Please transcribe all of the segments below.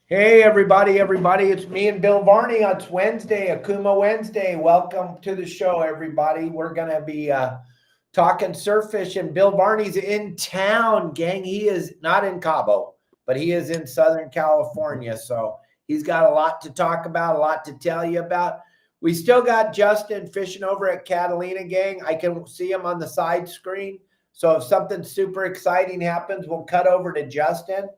Hey, everybody, it's me and Bill Varney. It's Wednesday, Okuma Wednesday. Welcome to the show, everybody. We're going to be talking surf fishing. Bill Varney's in town, gang. He is not in Cabo, but he is in Southern California. So he's got a lot to talk about, a lot to tell you about. We still got Justin fishing over at Catalina, gang. I can see him on the side screen. So if something super exciting happens, we'll cut over to Justin.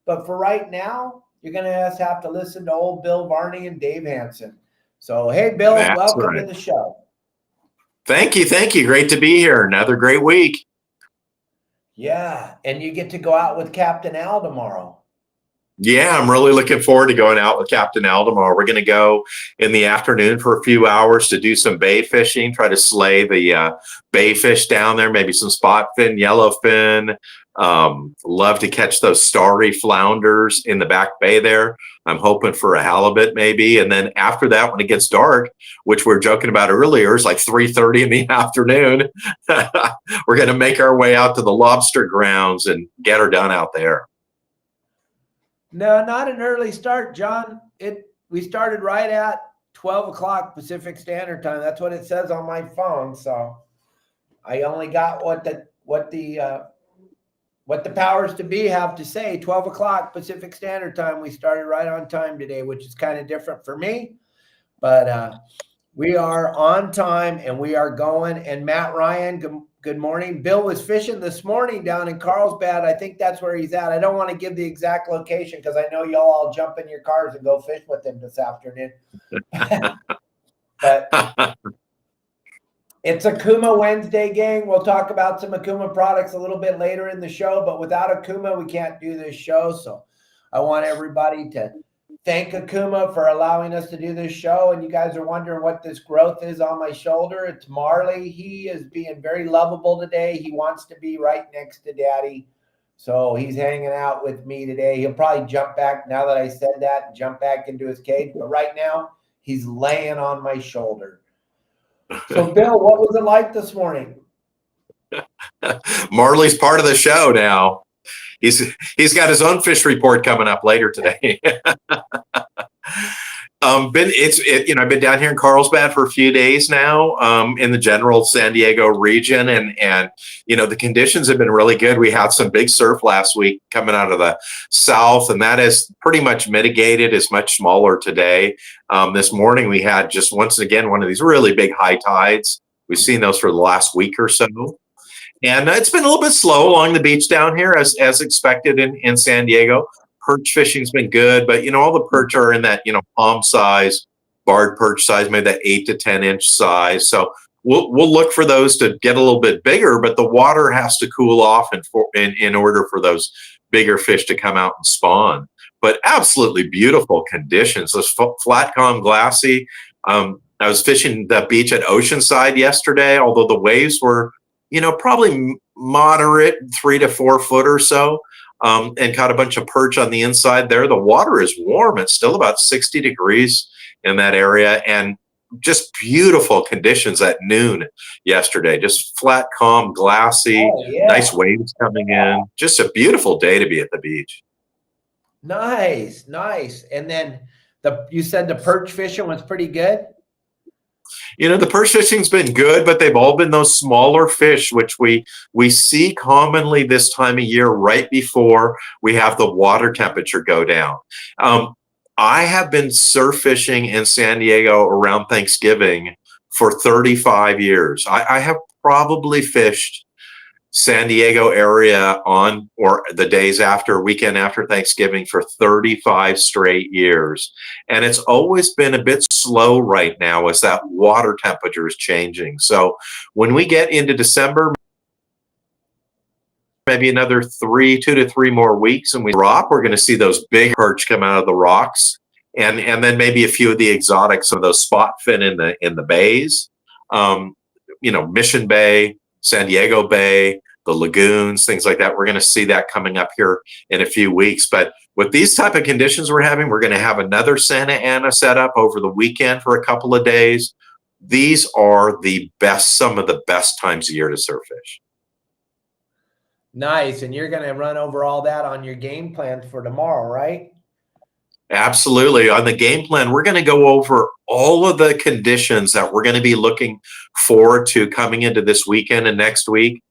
But for right now, you're going to have to listen to old Bill Varney and Dave Hansen. So, hey, Bill, That's welcome right. to the show. Thank you. Thank you. Great to be here. Another great week. Yeah, and you get to go out with Captain Al tomorrow. Yeah, I'm really looking forward to going out with Captain Al tomorrow. We're going to go in the afternoon for a few hours to do some bay fishing, try to slay the bay fish down there, maybe some spot fin, yellowfin. Love to catch those starry flounders in the back bay there. I'm hoping for a halibut maybe. And then after that, when it gets dark, which we were joking about earlier, it's like 3:30 in the afternoon, we're going to make our way out to the lobster grounds and get her done out there. No, not an early start, John. We started right at 12 o'clock Pacific Standard Time. That's what it says on my phone. So I only got what the powers to be have to say. 12 o'clock Pacific Standard Time. We started right on time today, which is kind of different for me. But we are on time and we are going. And Matt Ryan, good morning. Bill was fishing this morning down in Carlsbad. I think that's where he's at. I don't want to give the exact location because I know y'all all jump in your cars and go fish with him this afternoon. But it's Okuma Wednesday, gang. We'll talk about some Okuma products a little bit later in the show. But without Okuma, we can't do this show. So I want everybody to thank Okuma for allowing us to do this show. And you guys are wondering what this growth is on my shoulder. It's Marley. He is being very lovable today. He wants to be right next to Daddy. So he's hanging out with me today. He'll probably jump back now that I said that and jump back into his cage. But right now, he's laying on my shoulder. So, Bill, what was it like this morning? Marley's part of the show now. He's got his own fish report coming up later today. I've been down here in Carlsbad for a few days now, in the general San Diego region, and the conditions have been really good. We had some big surf last week coming out of the south, and that is pretty much mitigated. It's much smaller today. This morning we had just once again one of these really big high tides. We've seen those for the last week or so. And it's been a little bit slow along the beach down here, as expected in San Diego. Perch fishing's been good, but all the perch are in that palm size, barred perch size, maybe that 8 to 10 inch size. So we'll look for those to get a little bit bigger, but the water has to cool off in order for those bigger fish to come out and spawn. But absolutely beautiful conditions. Those flat, calm, glassy. I was fishing the beach at Oceanside yesterday, although the waves were probably moderate, 3 to 4 foot or so, and caught a bunch of perch on the inside there. The water is warm. It's still about 60 degrees in that area, and just beautiful conditions at noon yesterday. Just flat, calm, glassy, nice waves coming in. Just a beautiful day to be at the beach. Nice. And then you said the perch fishing was pretty good? The perch fishing's been good, but they've all been those smaller fish, which we see commonly this time of year right before we have the water temperature go down. I have been surf fishing in San Diego around Thanksgiving for 35 years. I have probably fished San Diego area on or the days after, weekend after Thanksgiving for 35 straight years. And it's always been a bit slow right now as that water temperature is changing. So when we get into December, maybe another 2 to 3 more weeks and we drop, we're going to see those big perch come out of the rocks. And then maybe a few of the exotics of those spot fin in the bays, Mission Bay, San Diego Bay, the lagoons, things like that. We're going to see that coming up here in a few weeks. But with these type of conditions we're having, we're going to have another Santa Ana set up over the weekend for a couple of days. These are some of the best times of year to surf fish. Nice. And you're going to run over all that on your game plans for tomorrow, right? Absolutely. On the game plan, we're going to go over all of the conditions that we're going to be looking forward to coming into this weekend and next week.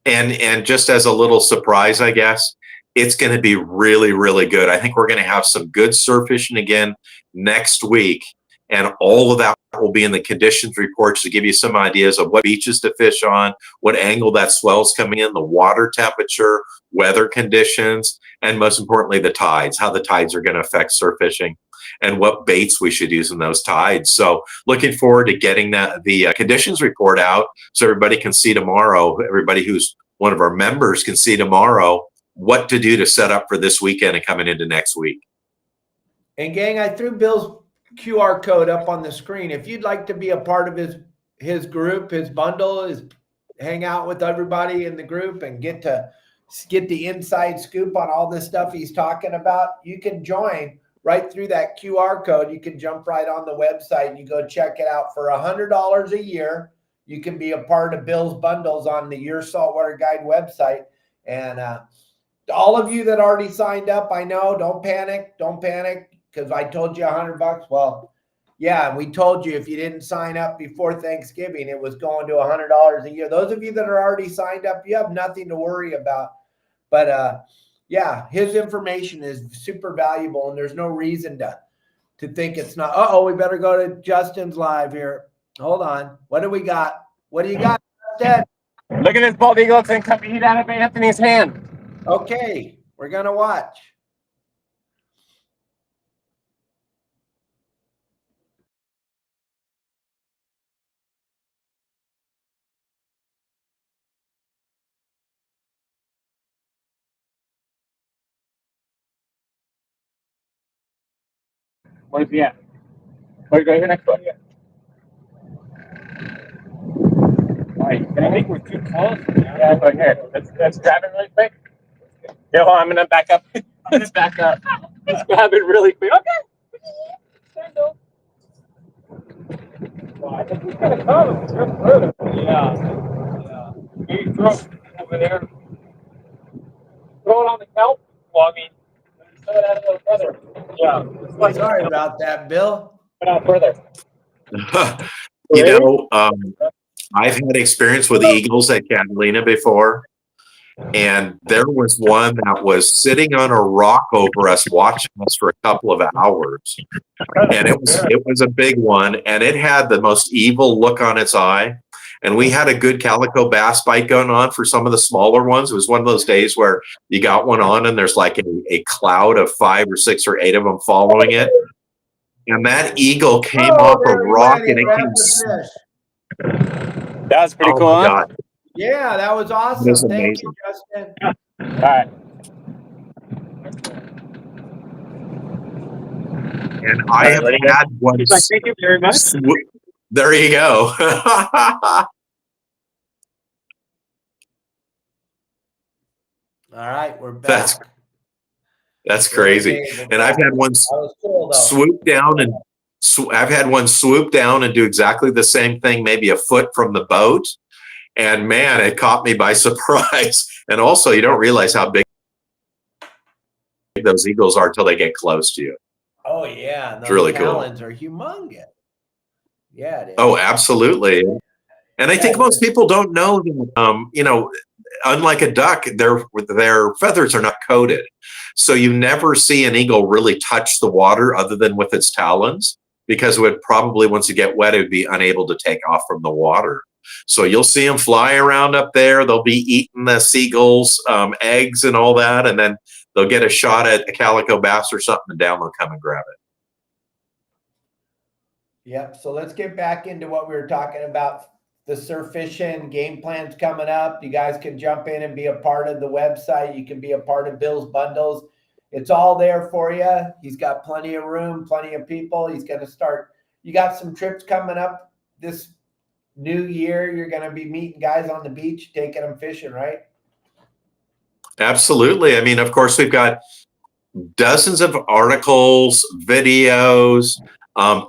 And just as a little surprise, I guess, it's going to be really, really good. I think we're going to have some good surf fishing again next week. And all of that will be in the conditions reports to give you some ideas of what beaches to fish on, what angle that swell's coming in, the water temperature, weather conditions, and most importantly, the tides, how the tides are going to affect surf fishing and what baits we should use in those tides. So looking forward to getting the conditions report out so everybody can see tomorrow, everybody who's one of our members can see tomorrow what to do to set up for this weekend and coming into next week. And gang, I threw Bill's QR code up on the screen. If you'd like to be a part of his group, his bundle, hang out with everybody in the group and get the inside scoop on all this stuff he's talking about, you can join right through that QR code. You can jump right on the website and you go check it out for $100 a year. You can be a part of Bill's bundles on the Your Saltwater Guide website. And all of you that already signed up, I know, don't panic, because I told you $100. Well, yeah, we told you if you didn't sign up before Thanksgiving, it was going to $100 a year. Those of you that are already signed up, you have nothing to worry about. But yeah, his information is super valuable, and there's no reason to think it's not. We better go to Justin's live here. Hold on. What do we got? What do you got, Justin? Look at this bald eagle and cut the heat out of Anthony's hand. Okay, we're gonna watch. Where's he at? Where's the next one? I think we're too close. Yeah, but here, let's grab it really quick. Yeah, well, I'm gonna back up. Let's back up. Let's grab it really quick. Okay. Well, I think he's gonna come. It's real further. Yeah. You throw it over there. Throw it on the kelp. Well, I mean, throw it out a little further. Yeah. Sorry about that, Bill. Put out further. I've had experience with eagles at Catalina before, and there was one that was sitting on a rock over us, watching us for a couple of hours, and it was a big one, and it had the most evil look on its eye. And we had a good calico bass bite going on for some of the smaller ones. It was one of those days where you got one on and there's like a cloud of 5 or 6 or 8 of them following it. And that eagle came off a rock and it came. That was pretty cool, huh? God. Yeah, that was awesome. Was Thank you, Justin. All right. And I have had one. Thank you very much. There you go. All right, we're back. That's crazy. And I've had one swoop down and I've had one swoop down and do exactly the same thing, maybe a foot from the boat. And man, it caught me by surprise. And also, you don't realize how big those eagles are till they get close to you. Oh yeah, it's really cool. Talons are humongous. Yeah, it is. Oh, absolutely. And I think most people don't know that, unlike a duck, their feathers are not coated. So you never see an eagle really touch the water other than with its talons, because it would probably, once it get wet, it would be unable to take off from the water. So you'll see them fly around up there. They'll be eating the seagulls' eggs and all that, and then they'll get a shot at a calico bass or something, and down they'll come and grab it. Yep. So let's get back into what we were talking about. The surf fishing game plan's coming up. You guys can jump in and be a part of the website. You can be a part of Bill's bundles. It's all there for you. He's got plenty of room, plenty of people. He's going to start. You got some trips coming up this new year. You're going to be meeting guys on the beach, taking them fishing, right? Absolutely. I mean, of course, we've got dozens of articles, videos,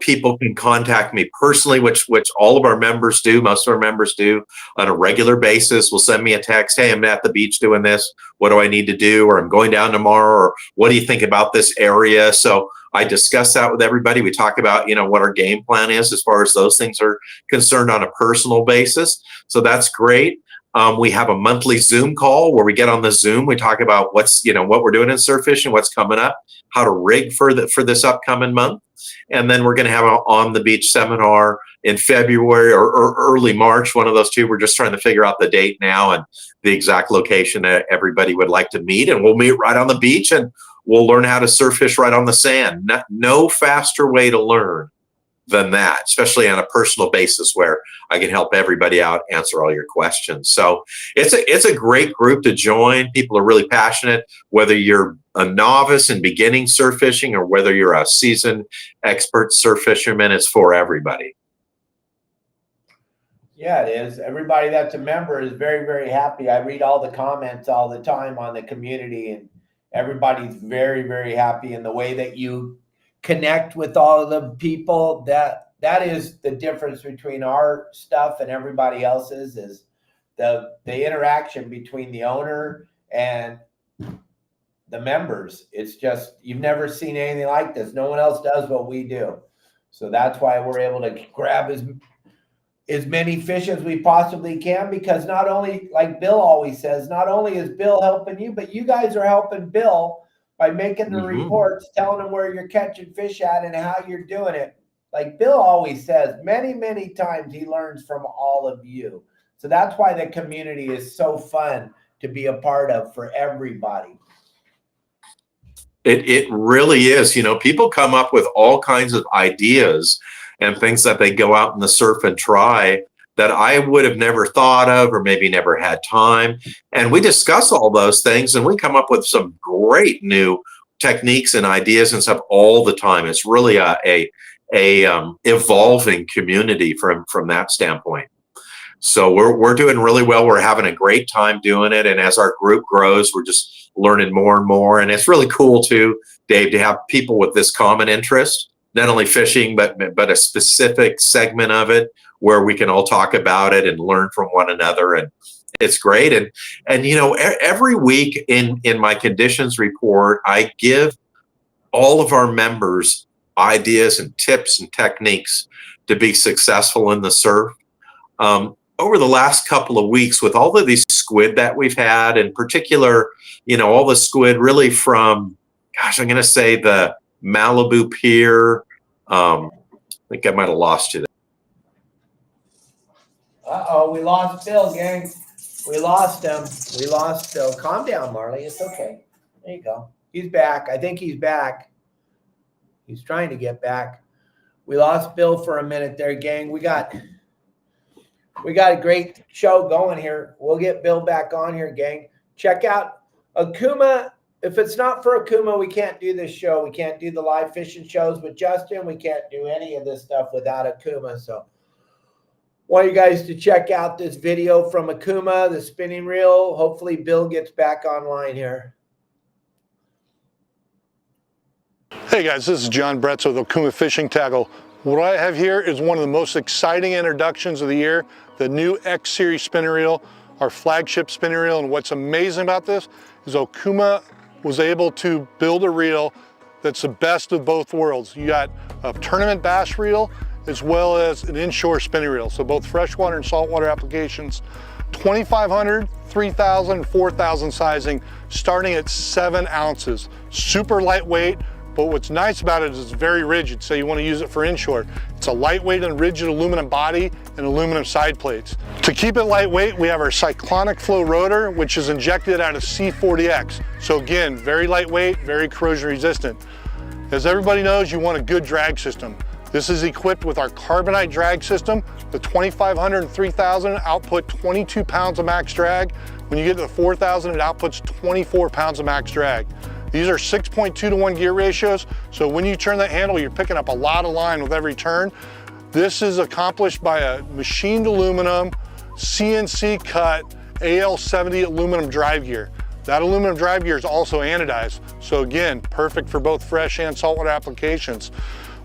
People can contact me personally, which all of our members do. Most of our members do on a regular basis. Will send me a text. Hey, I'm at the beach doing this. What do I need to do? Or I'm going down tomorrow. Or what do you think about this area? So I discuss that with everybody. We talk about, what our game plan is as far as those things are concerned on a personal basis. So that's great. We have a monthly Zoom call where we get on the Zoom. We talk about what we're doing in surf fishing, what's coming up, how to rig for this upcoming month. And then we're going to have an on the beach seminar in February or early March, one of those two. We're just trying to figure out the date now and the exact location that everybody would like to meet. And we'll meet right on the beach and we'll learn how to surf fish right on the sand. No faster way to learn than that, especially on a personal basis where I can help everybody out, answer all your questions. So it's a great group to join. People are really passionate, whether you're a novice and beginning surf fishing or whether you're a seasoned expert surf fisherman, it's for everybody. Yeah, it is. Everybody that's a member is very, very happy. I read all the comments all the time on the community, and everybody's very, very happy in the way that you connect with all of the people. That is the difference between our stuff and everybody else's, is the interaction between the owner and the members. It's just, you've never seen anything like this. No one else does what we do. So that's why we're able to grab as many fish as we possibly can, because not only, like Bill always says, not only is Bill helping you, but you guys are helping Bill by making the reports, telling him where you're catching fish at and how you're doing it. Like Bill always says, many, many times he learns from all of you. So that's why the community is so fun to be a part of for everybody. It really is. People come up with all kinds of ideas and things that they go out in the surf and try that I would have never thought of or maybe never had time. And we discuss all those things and we come up with some great new techniques and ideas and stuff all the time. It's really a evolving community from that standpoint. So we're doing really well. We're having a great time doing it. And as our group grows, we're just learning more and more. And it's really cool too, Dave, to have people with this common interest, not only fishing, but a specific segment of it where we can all talk about it and learn from one another. And it's great. And every week in my conditions report, I give all of our members ideas and tips and techniques to be successful in the surf. Over the last couple of weeks, with all of these squid that we've had, in particular, all the squid really from, I'm going to say the Malibu Pier. I think I might have lost you there. Uh-oh, we lost Bill, gang. We lost him. We lost Bill. Calm down, Marley. It's okay. There you go. He's back. I think he's back. He's trying to get back. We lost Bill for a minute there, gang. We got a great show going here. We'll get Bill back on here, gang. Check out Okuma. If it's not for Okuma, we can't do this show. We can't do the live fishing shows with Justin. We can't do any of this stuff without Okuma. So I want you guys to check out this video from Okuma, the spinning reel. Hopefully Bill gets back online here. Hey guys, this is John Bretz with Okuma Fishing Tackle. What I have here is one of the most exciting introductions of the year, the new X Series spinning reel, our flagship spinning reel. And what's amazing about this is Okuma was able to build a reel that's the best of both worlds. You got a tournament bass reel as well as an inshore spinning reel. So both freshwater and saltwater applications, 2,500, 3,000, 4,000 sizing, starting at 7 ounces. Super lightweight, but what's nice about it is it's very rigid. So you want to use it for inshore. It's a lightweight and rigid aluminum body and aluminum side plates. To keep it lightweight, we have our cyclonic flow rotor, which is injected out of C40X. So again, very lightweight, very corrosion resistant. As everybody knows, you want a good drag system. This is equipped with our carbonite drag system. The 2,500 and 3,000 output 22 pounds of max drag. When you get to the 4,000, it outputs 24 pounds of max drag. These are 6.2 to 1 gear ratios, so when you turn that handle, you're picking up a lot of line with every turn. This is accomplished by a machined aluminum, CNC cut AL70 aluminum drive gear. That aluminum drive gear is also anodized, so again, perfect for both fresh and saltwater applications.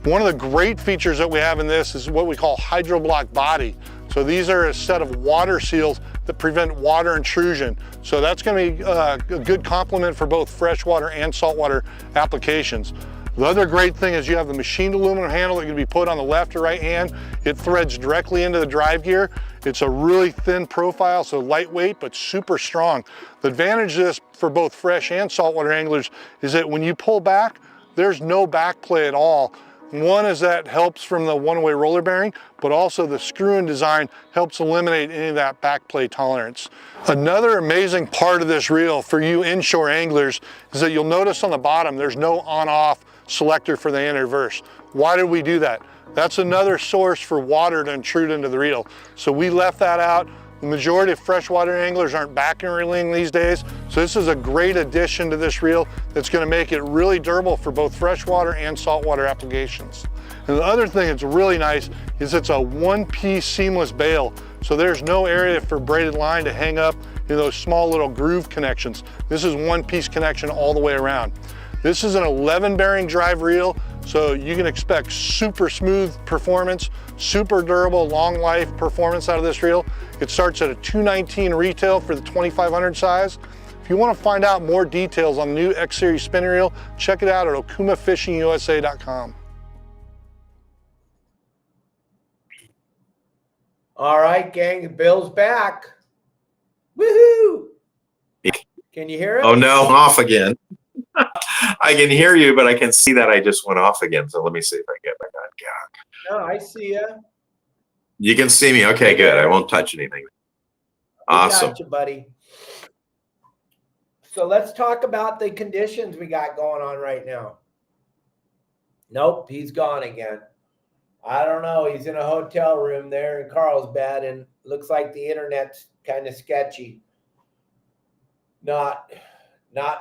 One of the great features that we have in this is what we call hydroblock body. So these are a set of water seals that prevent water intrusion. So that's going to be a good complement for both freshwater and saltwater applications. The other great thing is you have the machined aluminum handle that can be put on the left or right hand. It threads directly into the drive gear. It's a really thin profile, so lightweight but super strong. The advantage of this for both fresh and saltwater anglers is that when you pull back, there's no back play at all. One is that helps from the one-way roller bearing, but also the screw-in design helps eliminate any of that back play tolerance. Another amazing part of this reel for you inshore anglers is that you'll notice on the bottom there's no on-off selector for the anti-reverse. Why did we do that? That's another source for water to intrude into the reel. So we left that out. The majority of freshwater anglers aren't back and reeling these days, so this is a great addition to this reel that's going to make it really durable for both freshwater and saltwater applications. And the other thing that's really nice is it's a one-piece seamless bail, so there's no area for braided line to hang up in those small little groove connections. This is one-piece connection all the way around. This is an 11 bearing drive reel, so you can expect super smooth performance, super durable, long life performance out of this reel. It starts at a $219 retail for the 2500 size. If you want to find out more details on the new X Series spinning reel, check it out at okumafishingusa.com. All right, gang, Bill's back. Woohoo! Can you hear it? Oh no, I'm off again. I can hear you, but I can see that I just went off again. So let me see if I get back on. No, I see you. You can see me. Okay, good. I won't touch anything. Awesome. Got you, buddy. So let's talk about the conditions we got going on right now. Nope, he's gone again. I don't know. He's in a hotel room there in Carlsbad, and looks like the internet's kind of sketchy. Not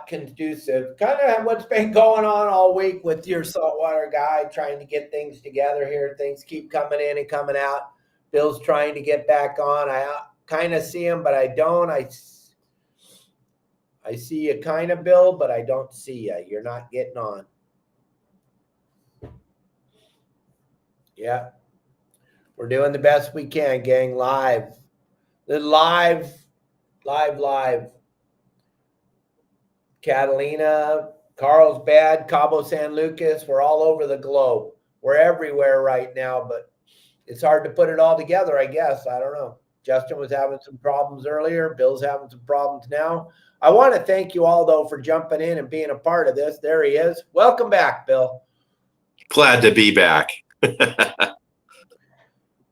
conducive. Kind of what's been going on all week with your saltwater guy, trying to get things together here. Things keep coming in and coming out. Bill's trying to get back on. I kind of see him, but I don't. I see you kind of, Bill, but I don't see you. You're not getting on. Yeah. We're doing the best we can, gang. Live. Live. Catalina, Carlsbad, Cabo San Lucas. We're all over the globe. We're everywhere right now, but it's hard to put it all together, I guess. I don't know. Justin was having some problems earlier. Bill's having some problems now. I want to thank you all, though, for jumping in and being a part of this. There he is. Welcome back, Bill. Glad to be back.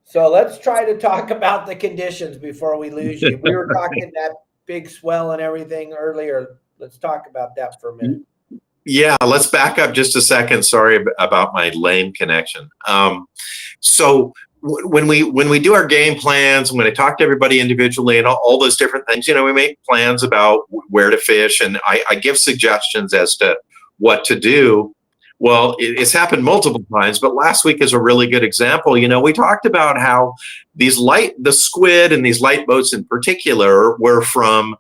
So let's try to talk about the conditions before we lose you. We were talking that big swell and everything earlier. Let's talk about that for a minute. Yeah, let's back up just a second. Sorry about my lame connection. So when we do our game plans, when I talk to everybody individually and all those different things, we make plans about where to fish, and I give suggestions as to what to do. Well, it's happened multiple times, but last week is a really good example. We talked about how the squid and these light boats in particular were from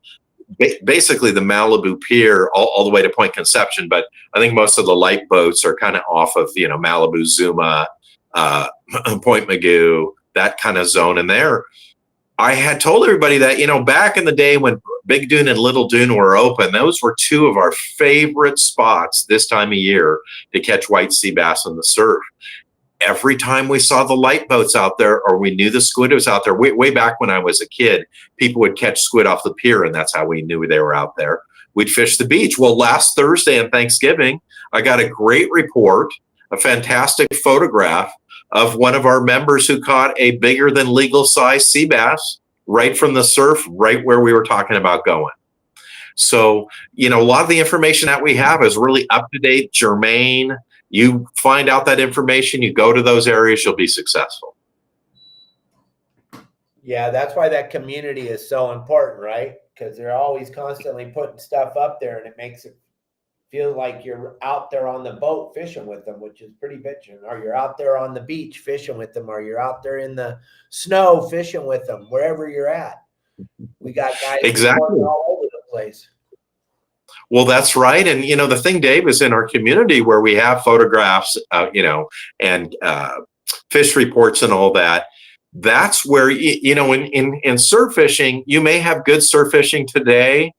basically the Malibu Pier all the way to Point Conception, but I think most of the light boats are kind of off of Malibu, Zuma, Point Magoo, that kind of zone in there. I had told everybody that back in the day when Big Dune and Little Dune were open, those were two of our favorite spots this time of year to catch white sea bass in the surf. Every time we saw the light boats out there, or we knew the squid was out there, way back when I was a kid, people would catch squid off the pier, and that's how we knew they were out there. We'd fish the beach. Well, last Thursday on Thanksgiving, I got a great report, a fantastic photograph of one of our members who caught a bigger than legal size sea bass right from the surf, right where we were talking about going. So, a lot of the information that we have is really up to date, germane. You find out that information, you go to those areas, you'll be successful. Yeah, that's why that community is so important, right? Because they're always constantly putting stuff up there, and it makes it feel like you're out there on the boat fishing with them, which is pretty bitchin'. Or you're out there on the beach fishing with them, or you're out there in the snow fishing with them, wherever you're at. We got guys exactly all over the place. Well, that's right. And, the thing, Dave, is in our community where we have photographs, and fish reports and all that, that's where, in surf fishing, you may have good surf fishing today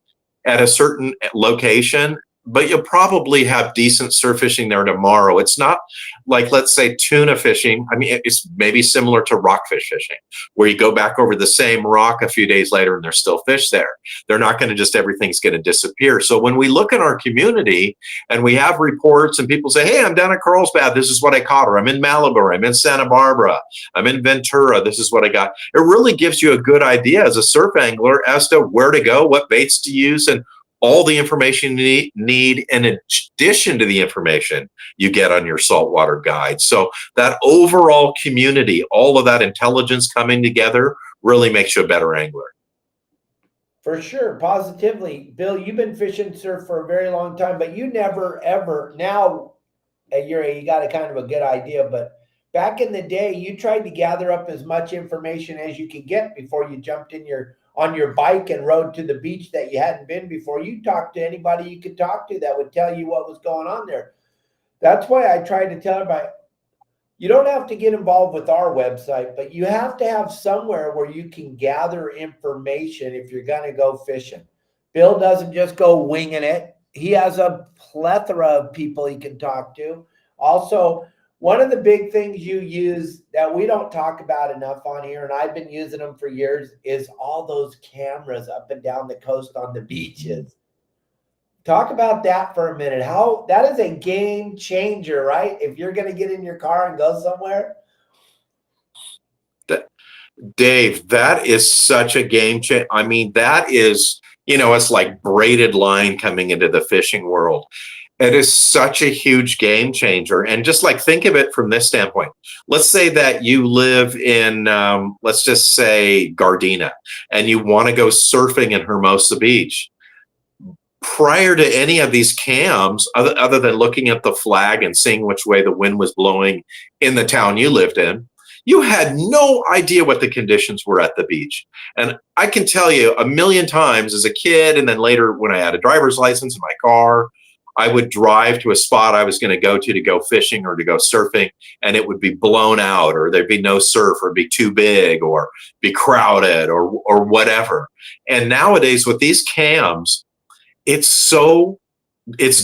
at a certain location, but you'll probably have decent surf fishing there tomorrow. It's not like, let's say, tuna fishing. I mean, it's maybe similar to rockfish fishing, where you go back over the same rock a few days later and there's still fish there. They're not going to just, everything's going to disappear. So when we look in our community and we have reports and people say, hey, I'm down at Carlsbad, this is what I caught, or I'm in Malibu, I'm in Santa Barbara, I'm in Ventura, this is what I got. It really gives you a good idea as a surf angler as to where to go, what baits to use, and all the information you need in addition to the information you get on your saltwater guide. So that overall community, all of that intelligence coming together really makes you a better angler. For sure, positively. Bill, you've been fishing surf for a very long time, but you never, ever, now you got a kind of a good idea, but back in the day, you tried to gather up as much information as you could get before you jumped on your bike and rode to the beach that you hadn't been before. You talked to anybody you could talk to that would tell you what was going on there. That's why I tried to tell everybody, you don't have to get involved with our website, but you have to have somewhere where you can gather information if you're going to go fishing. Bill doesn't just go winging it. He has a plethora of people he can talk to. Also, one of the big things you use that we don't talk about enough on here, and I've been using them for years, is all those cameras up and down the coast on the beaches. Talk about that for a minute. How that is a game changer, right? If you're going to get in your car and go somewhere. Dave, that is such a game changer. I mean, that is, it's like braided line coming into the fishing world. It is such a huge game changer. And just like, think of it from this standpoint. Let's say that you live in, let's just say Gardena, and you want to go surfing in Hermosa Beach. Prior to any of these cams, other than looking at the flag and seeing which way the wind was blowing in the town you lived in, you had no idea what the conditions were at the beach. And I can tell you a million times as a kid, and then later when I had a driver's license in my car, I would drive to a spot I was going to go fishing or to go surfing, and it would be blown out, or there'd be no surf, or be too big, or be crowded, or whatever. And nowadays with these cams, it's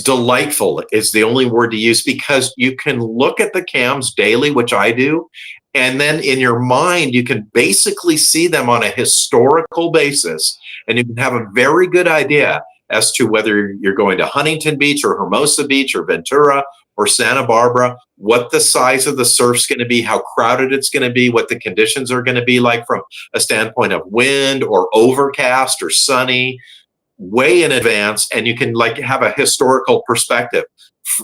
delightful is the only word to use, because you can look at the cams daily, which I do, and then in your mind you can basically see them on a historical basis, and you can have a very good idea as to whether you're going to Huntington Beach or Hermosa Beach or Ventura or Santa Barbara, what the size of the surf's going to be, how crowded it's going to be, what the conditions are going to be like from a standpoint of wind or overcast or sunny, way in advance, and you can have a historical perspective.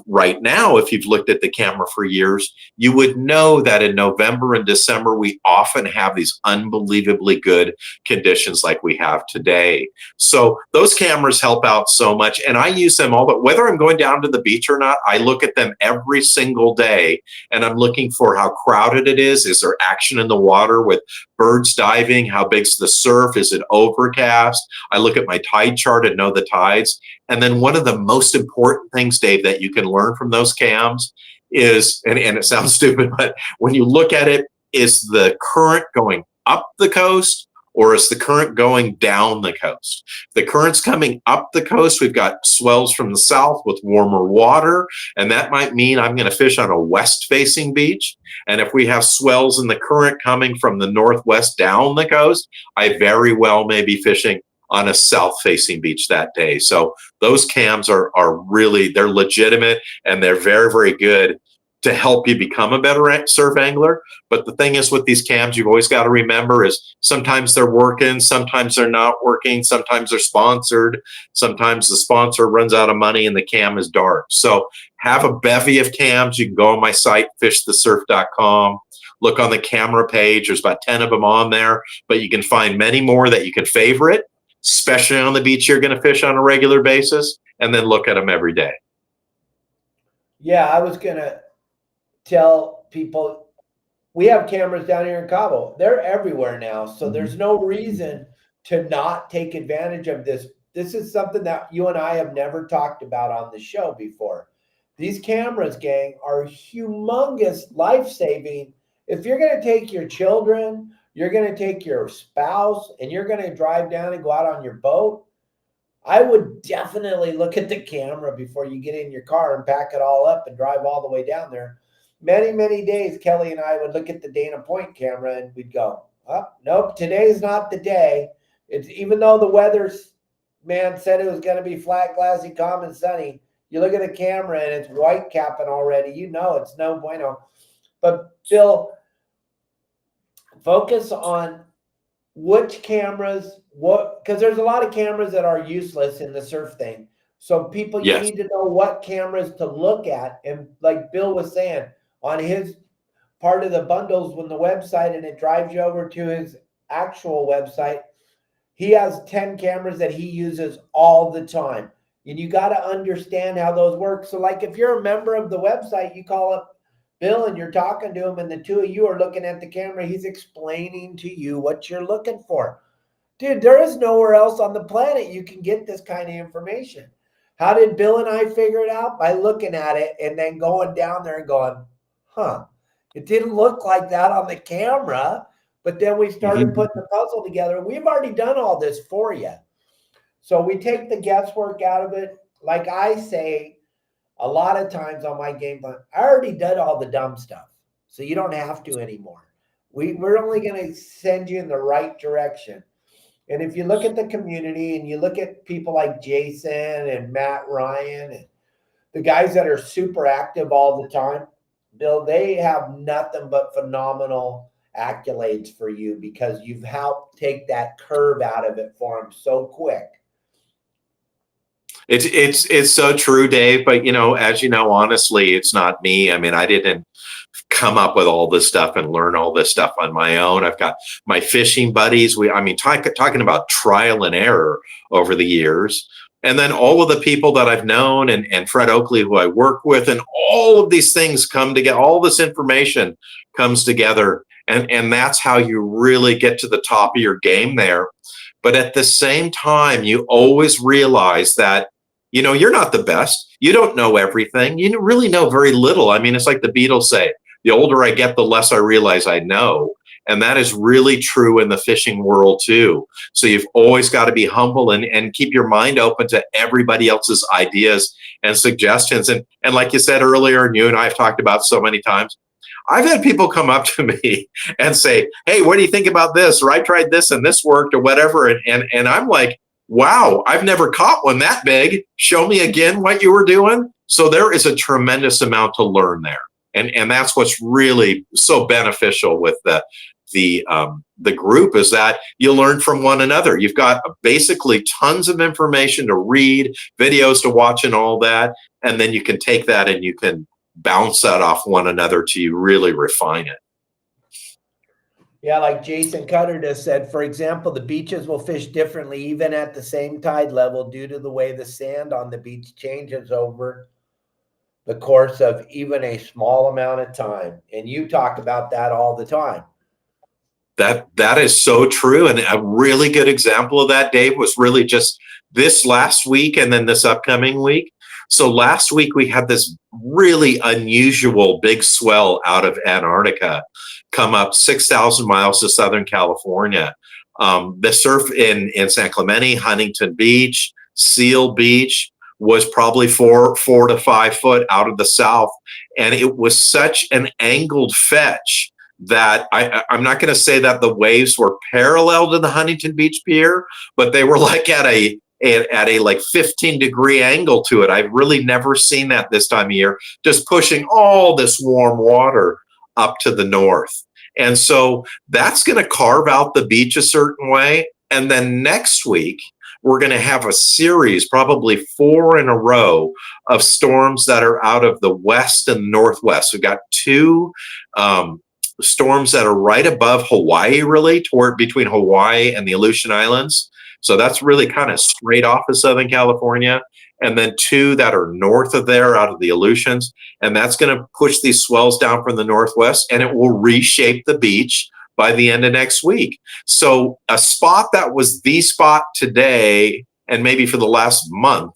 Right now, if you've looked at the camera for years, you would know that in November and December, we often have these unbelievably good conditions like we have today. So those cameras help out so much, and I use them all, but whether I'm going down to the beach or not, I look at them every single day, and I'm looking for how crowded it is. Is there action in the water with birds diving? How big's the surf? Is it overcast? I look at my tide chart and know the tides. And then one of the most important things, Dave, that you can learn from those cams is, and it sounds stupid, but when you look at it, is the current going up the coast, or is the current going down the coast? If the current's coming up the coast, we've got swells from the south with warmer water, and that might mean I'm going to fish on a west-facing beach. And if we have swells in the current coming from the northwest down the coast, I very well may be fishing on a south-facing beach that day. So those cams are really, they're legitimate, and they're very, very good to help you become a better surf angler. But the thing is with these cams, you've always got to remember is sometimes they're working, sometimes they're not working, sometimes they're sponsored, sometimes the sponsor runs out of money and the cam is dark. So have a bevy of cams. You can go on my site, fishthesurf.com. Look on the camera page. There's about 10 of them on there, but you can find many more that you can favorite, especially on the beach you're going to fish on a regular basis, and then look at them every day. Yeah, I was going to tell people, we have cameras down here in Cabo. They're everywhere now. So there's no reason to not take advantage of this this is something that you and I have never talked about on the show before. These cameras, gang, are humongous, life-saving. If you're going to take your children, you're going to take your spouse, and you're going to drive down and go out on your boat, I would definitely look at the camera before you get in your car and pack it all up and drive all the way down there. Many, many days, Kelly and I would look at the Dana Point camera and we'd go, oh, nope, today's not the day. It's even though the weather's man said it was going to be flat, glassy, calm, and sunny. You look at the camera and it's white capping already. You know it's no bueno. But Bill, focus on which cameras, because there's a lot of cameras that are useless in the surf thing. So people, you need to know what cameras to look at. And like Bill was saying, on his part of the bundles when the website and it drives you over to his actual website, he has 10 cameras that he uses all the time. And you got to understand how those work. So like if you're a member of the website, you call up Bill and you're talking to him and the two of you are looking at the camera. He's explaining to you what you're looking for. Dude, there is nowhere else on the planet you can get this kind of information. How did Bill and I figure it out? By looking at it and then going down there and going, huh, it didn't look like that on the camera. But then we started putting the puzzle together. We've already done all this for you. So we take the guesswork out of it. Like I say a lot of times on my game plan, I already did all the dumb stuff. So you don't have to anymore. We're only going to send you in the right direction. And if you look at the community and you look at people like Jason and Matt Ryan and the guys that are super active all the time, Bill, they have nothing but phenomenal accolades for you because you've helped take that curve out of it for them so quick. It's so true, Dave. But as you know, honestly, it's not me. I mean, I didn't come up with all this stuff and learn all this stuff on my own. I've got my fishing buddies. Talking about trial and error over the years. And then all of the people that I've known and Fred Oakley, who I work with, and all of these things come together. All this information comes together. And that's how you really get to the top of your game there. But at the same time, you always realize that, you're not the best. You don't know everything. You really know very little. I mean, it's like the Beatles say, the older I get, the less I realize I know. And that is really true in the fishing world too. So you've always got to be humble and keep your mind open to everybody else's ideas and suggestions. And like you said earlier, and you and I have talked about so many times, I've had people come up to me and say, hey, what do you think about this? Or I tried this and this worked or whatever. And I'm like, wow, I've never caught one that big. Show me again what you were doing. So there is a tremendous amount to learn there. And that's what's really so beneficial with the group is that you learn from one another. You've got basically tons of information to read, videos to watch and all that. And then you can take that and you can bounce that off one another to really refine it. Yeah, like Jason Cutter just said, for example, the beaches will fish differently even at the same tide level due to the way the sand on the beach changes over the course of even a small amount of time. And you talk about that all the time. That is so true. And a really good example of that, Dave, was really just this last week and then this upcoming week. So last week we had this really unusual big swell out of Antarctica come up 6,000 miles to Southern California. The surf in San Clemente, Huntington Beach, Seal Beach was probably 4 to 5 foot out of the south. And it was such an angled fetch that I'm not going to say that the waves were parallel to the Huntington Beach Pier, but they were like at a like 15-degree angle to it. I've really never seen that this time of year, just pushing all this warm water up to the north. And so that's going to carve out the beach a certain way. And then next week, we're going to have a series, probably 4 in a row, of storms that are out of the west and northwest. We've got 2 storms that are right above Hawaii, really, between Hawaii and the Aleutian Islands. So that's really kind of straight off of Southern California. And then 2 that are north of there out of the Aleutians. And that's going to push these swells down from the northwest, and it will reshape the beach by the end of next week. So a spot that was the spot today and maybe for the last month,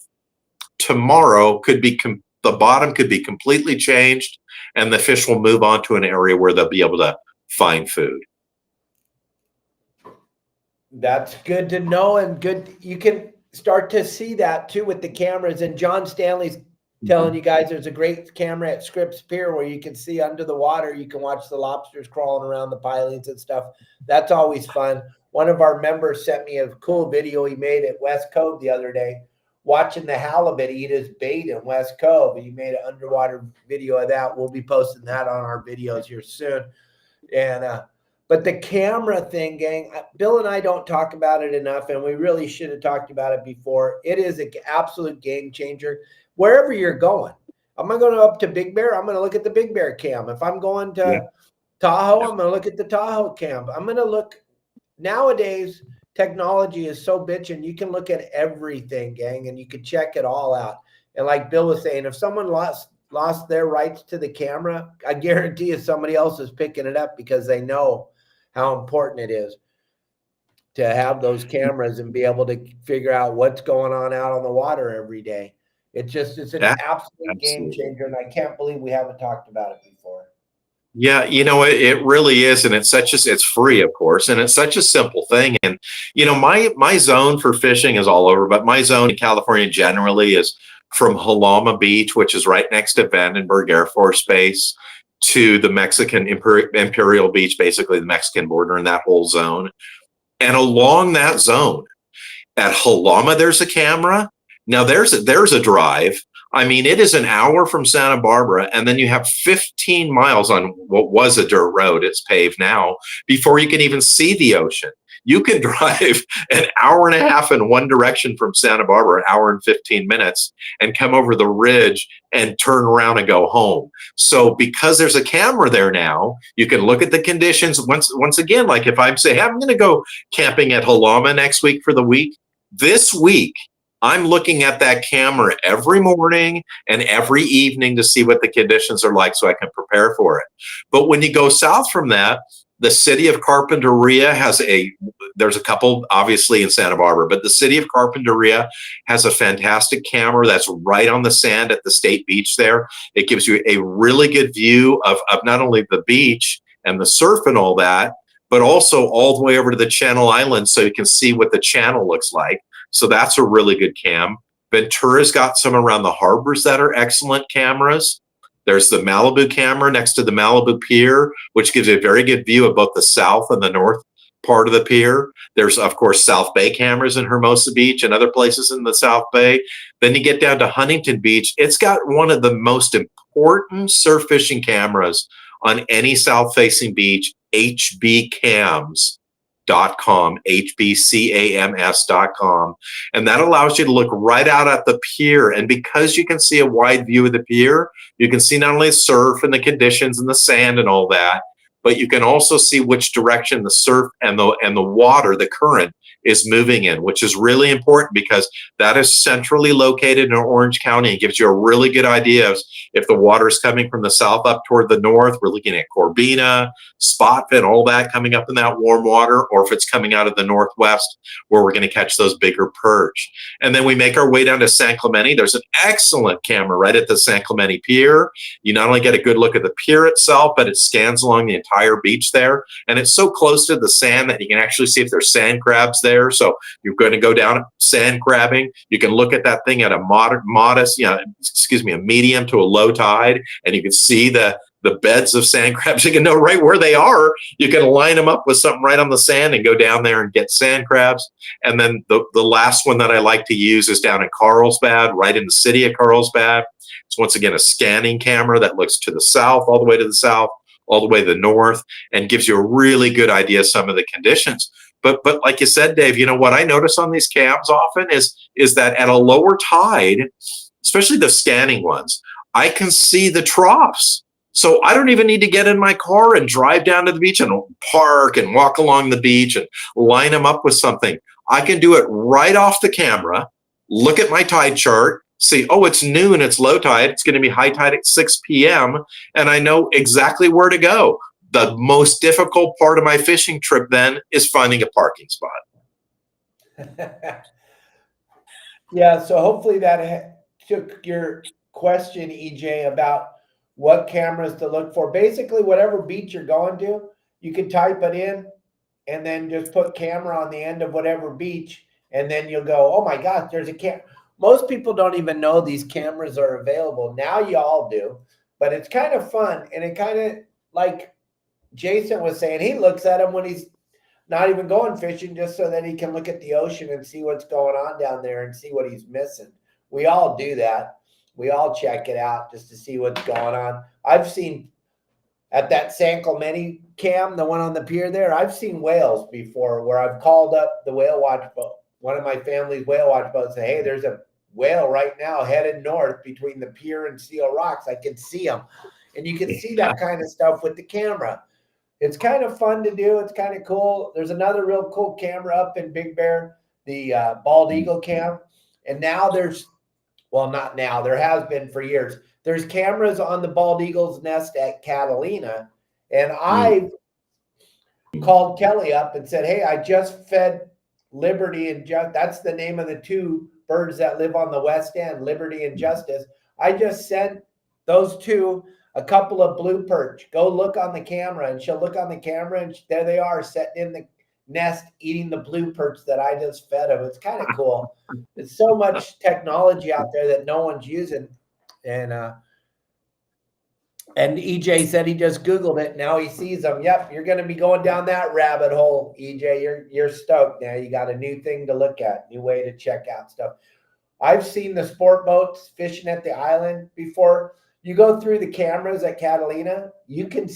tomorrow could be the bottom could be completely changed, and the fish will move on to an area where they'll be able to find food. That's good to know, and good. You can start to see that too with the cameras. And John Stanley's telling you guys there's a great camera at Scripps Pier where you can see under the water. You can watch the lobsters crawling around the pilings and stuff. That's always fun. One of our members sent me a cool video he made at West Cove the other day, watching the halibut eat his bait in West Cove. He made an underwater video of that. We'll be posting that on our videos here soon. And but the camera thing, gang, Bill and I don't talk about it enough, and we really should have talked about it before. It is an absolute game changer. Wherever you're going, I'm going to go up to Big Bear. I'm going to look at the Big Bear cam. If I'm going to Tahoe, I'm going to look at the Tahoe cam. I'm going to look. Nowadays, technology is so bitchin'. You can look at everything, gang, and you can check it all out. And like Bill was saying, if someone lost their rights to the camera, I guarantee you somebody else is picking it up because they know how important it is to have those cameras and be able to figure out what's going on out on the water every day. It's an absolute game changer, and I can't believe we haven't talked about it before. Yeah, it really is, and it's free, of course, and it's such a simple thing. And my zone for fishing is all over, but my zone in California generally is from Jaloma Beach, which is right next to Vandenberg Air Force Base, to the Mexican Imperial Beach, basically the Mexican border, and that whole zone. And along that zone, at Jaloma, there's a camera. Now there's a drive. I mean, it is an hour from Santa Barbara, and then you have 15 miles on what was a dirt road. It's paved now before you can even see the ocean. You can drive an hour and a half in one direction from Santa Barbara, an hour and 15 minutes, and come over the ridge and turn around and go home. So because there's a camera there now, you can look at the conditions. Once again, like if I say, hey, I'm going to go camping at Jaloma next week for the week, this week, I'm looking at that camera every morning and every evening to see what the conditions are like so I can prepare for it. But when you go south from that, the city of Carpinteria there's a couple obviously in Santa Barbara, but the city of Carpinteria has a fantastic camera that's right on the sand at the state beach there. It gives you a really good view of not only the beach and the surf and all that, but also all the way over to the Channel Islands so you can see what the channel looks like. So that's a really good cam. Ventura's got some around the harbors that are excellent cameras. There's the Malibu camera next to the Malibu Pier, which gives you a very good view of both the south and the north part of the pier. There's, of course, South Bay cameras in Hermosa Beach and other places in the South Bay. Then you get down to Huntington Beach. It's got one of the most important surf fishing cameras on any south-facing beach, hbcams.com, hbcams.com. And that allows you to look right out at the pier. And because you can see a wide view of the pier, you can see not only the surf and the conditions and the sand and all that, but you can also see which direction the surf and the water, the current, is moving in, which is really important because that is centrally located in Orange County. It gives you a really good idea of if the water is coming from the south up toward the north. We're looking at Corbina, Spotfin, all that coming up in that warm water, or if it's coming out of the northwest where we're going to catch those bigger perch. And then we make our way down to San Clemente. There's an excellent camera right at the San Clemente Pier. You not only get a good look at the pier itself, but it scans along the entire beach there. And it's so close to the sand that you can actually see if there's sand crabs there. So you're going to go down sand crabbing. You can look at that thing at a a medium to a low tide, and you can see the beds of sand crabs. You can know right where they are. You can line them up with something right on the sand and go down there and get sand crabs. And then the last one that I like to use is down in Carlsbad, right in the city of Carlsbad. It's once again a scanning camera that looks to the south, all the way to the south, all the way to the north, and gives you a really good idea of some of the conditions. But like you said, Dave, you know what I notice on these cams often is that at a lower tide, especially the scanning ones, I can see the troughs. So I don't even need to get in my car and drive down to the beach and park and walk along the beach and line them up with something. I can do it right off the camera, look at my tide chart, see, oh, it's noon, it's low tide, it's going to be high tide at 6 p.m., and I know exactly where to go. The most difficult part of my fishing trip then is finding a parking spot. Yeah, so hopefully that took your question, EJ, about what cameras to look for. Basically, whatever beach you're going to, you can type it in and then just put camera on the end of whatever beach, and then you'll go, oh my gosh, there's a cam. Most people don't even know these cameras are available. Now you all do, but it's kind of fun, and it kind of, like Jason was saying, he looks at them when he's not even going fishing, just so that he can look at the ocean and see what's going on down there and see what he's missing. We all do that. We all check it out just to see what's going on. I've seen at that San Clemente cam, the one on the pier there, I've seen whales before where I've called up the whale watch boat, one of my family's whale watch boats, and say, hey, there's a whale right now headed north between the pier and Seal Rocks. I can see them. And you can see that kind of stuff with the camera. It's kind of fun to do. It's kind of cool. There's another real cool camera up in Big Bear, the Bald Eagle cam. And now there's, well, not now, there has been for years. There's cameras on the Bald Eagle's nest at Catalina. And I called Kelly up and said, hey, I just fed Liberty and that's the name of the two birds that live on the west end, Liberty and Justice. I just sent those two a couple of blue perch. Go look on the camera, and she'll look on the camera, and there they are sitting in the nest eating the blue perch that I just fed them. It's kind of cool. There's so much technology out there that no one's using. And EJ said he just Googled it. Now he sees them. Yep, you're going to be going down that rabbit hole, EJ. You're stoked now. You got a new thing to look at, new way to check out stuff. I've seen the sport boats fishing at the island before. You go through the cameras at Catalina, you can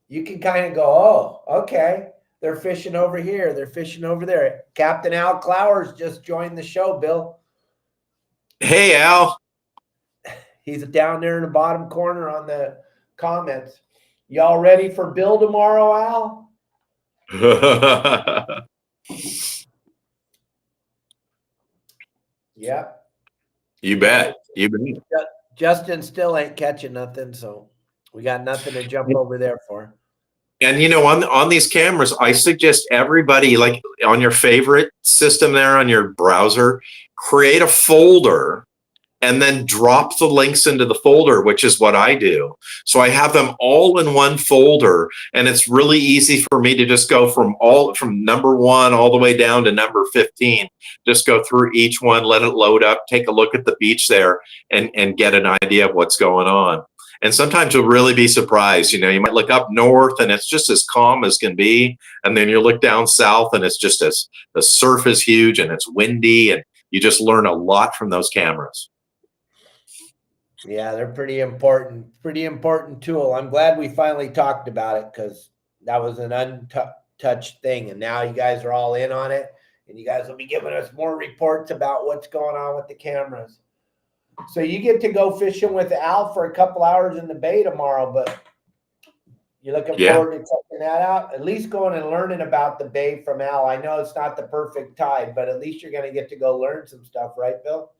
kind of go, oh, okay, they're fishing over here, they're fishing over there. Captain Al Clowers just joined the show, Bill. Hey, Al. He's down there in the bottom corner on the comments. Y'all ready for Bill tomorrow, Al? Yep. You bet. You bet. Justin still ain't catching nothing, so we got nothing to jump over there for. And on these cameras, I suggest everybody, like on your favorite system there on your browser, create a folder and then drop the links into the folder, which is what I do. So I have them all in one folder, and it's really easy for me to just go from number 1 all the way down to number 15. Just go through each one, let it load up, take a look at the beach there, and get an idea of what's going on. And sometimes you'll really be surprised. You might look up north and it's just as calm as can be. And then you look down south and it's just the surf is huge and it's windy, and you just learn a lot from those cameras. Yeah, they're pretty important tool. I'm glad we finally talked about it, because that was an untouched thing. And now you guys are all in on it, and you guys will be giving us more reports about what's going on with the cameras. So you get to go fishing with Al for a couple hours in the bay tomorrow, but you're looking forward to checking that out? At least going and learning about the bay from Al. I know it's not the perfect tide, but at least you're going to get to go learn some stuff, right, Bill?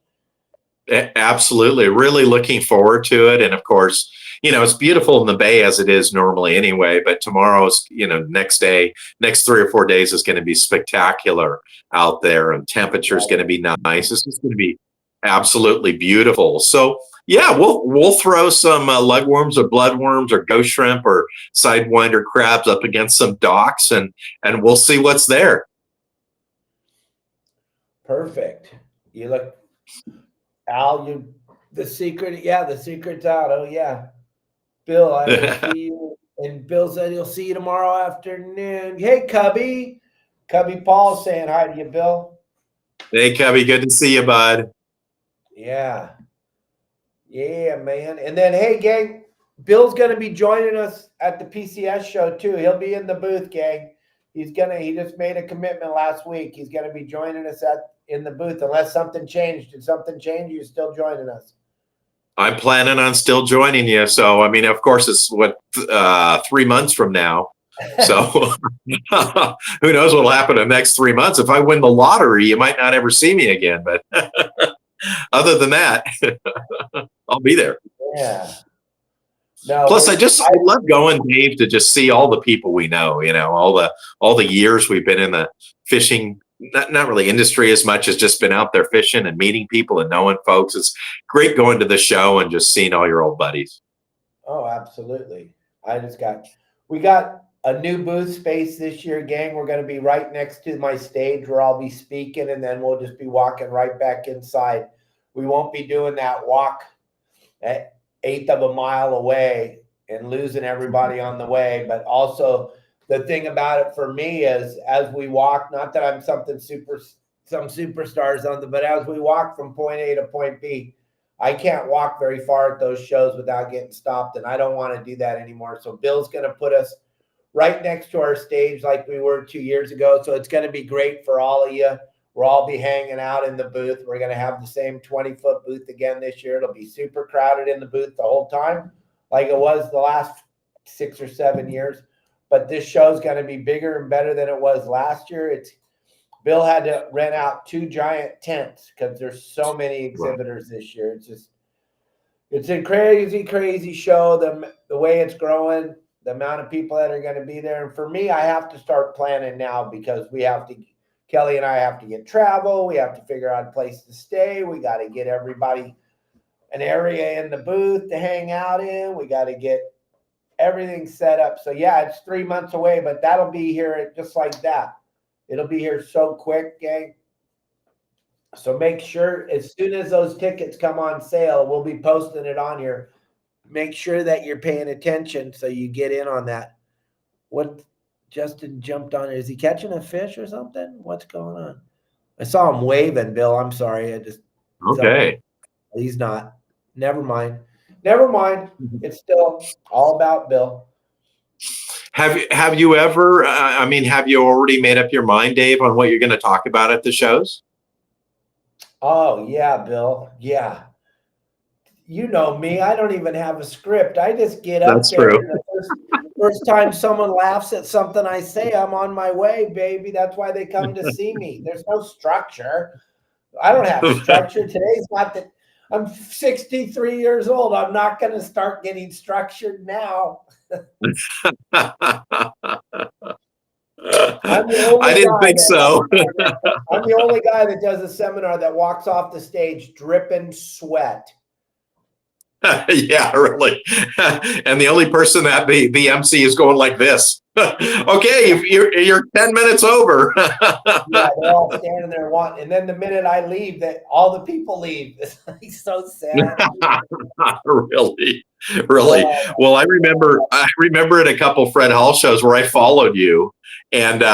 Absolutely. Really looking forward to it. And of course, it's beautiful in the bay as it is normally anyway, but tomorrow's, next 3 or 4 days is going to be spectacular out there, and temperature is going to be nice. It's just going to be absolutely beautiful. So yeah, we'll throw some lugworms or bloodworms or ghost shrimp or sidewinder crabs up against some docks, and we'll see what's there. Perfect. You look, Al, the secret's out. Oh yeah. Bill, I will see you. And Bill said he'll see you tomorrow afternoon. Hey, Cubby. Cubby Paul saying hi to you, Bill. Hey, Cubby. Good to see you, bud. Yeah. Yeah, man. And then, hey, gang, Bill's going to be joining us at the PCS show, too. He'll be in the booth, gang. He just made a commitment last week. He's going to be joining us in the booth, unless something changed. Did something change? You're still joining us? I'm planning on still joining you. So, I mean, of course, it's 3 months from now. So who knows what will happen in the next 3 months. If I win the lottery, you might not ever see me again. But other than that, I'll be there. Yeah. No, plus, I love going, Dave, to just see all the people we know, all the years we've been in the fishing not really industry as much as just been out there fishing and meeting people and knowing folks. It's great going to the show and just seeing all your old buddies. Oh, absolutely. We got a new booth space this year, gang. We're going to be right next to my stage where I'll be speaking, and then we'll just be walking right back inside. We won't be doing that walk at 1/8 of a mile away and losing everybody on the way. But also the thing about it for me is as we walk, not that I'm some superstars on but as we walk from point A to point B, I can't walk very far at those shows without getting stopped, and I don't want to do that anymore. So Bill's going to put us right next to our stage like we were 2 years ago. So it's going to be great for all of you. We'll all be hanging out in the booth. We're going to have the same 20-foot booth again this year. It'll be super crowded in the booth the whole time, like it was the last 6 or 7 years. But this show's going to be bigger and better than it was last year. Bill had to rent out 2 giant tents because there's so many exhibitors this year. It's a crazy, crazy show. The way it's growing, the amount of people that are going to be there. And for me, I have to start planning now because Kelly and I have to get travel. We have to figure out a place to stay. We got to get everybody an area in the booth to hang out in. We got to get everything set up. So yeah, it's 3 months away, but that'll be here just like that. It'll be here so quick, gang. So make sure as soon as those tickets come on sale, we'll be posting it on here. Make sure that you're paying attention so you get in on that. What Justin jumped on? Is he catching a fish or something? What's going on? I saw him waving, Bill. I'm sorry. Okay. He's not. Never mind. It's still all about Bill. Have you ever, have you already made up your mind, Dave, on what you're going to talk about at the shows? Oh, yeah, Bill. Yeah. You know me. I don't even have a script. I just get up That's there. true. The first time someone laughs at something I say, I'm on my way, baby. That's why they come to see me. There's no structure. I don't have structure. Today's not that. I'm 63 years old. I'm not going to start getting structured now. I didn't think so. I'm the only guy that does a seminar that walks off the stage dripping sweat. Yeah, really. And the only person that the MC is going like this. Okay, you're 10 minutes over. Yeah, they're all standing there wanting, and then the minute I leave, that all the people leave. It's like so sad. Really. Well, I remember at a couple Fred Hall shows where I followed you, and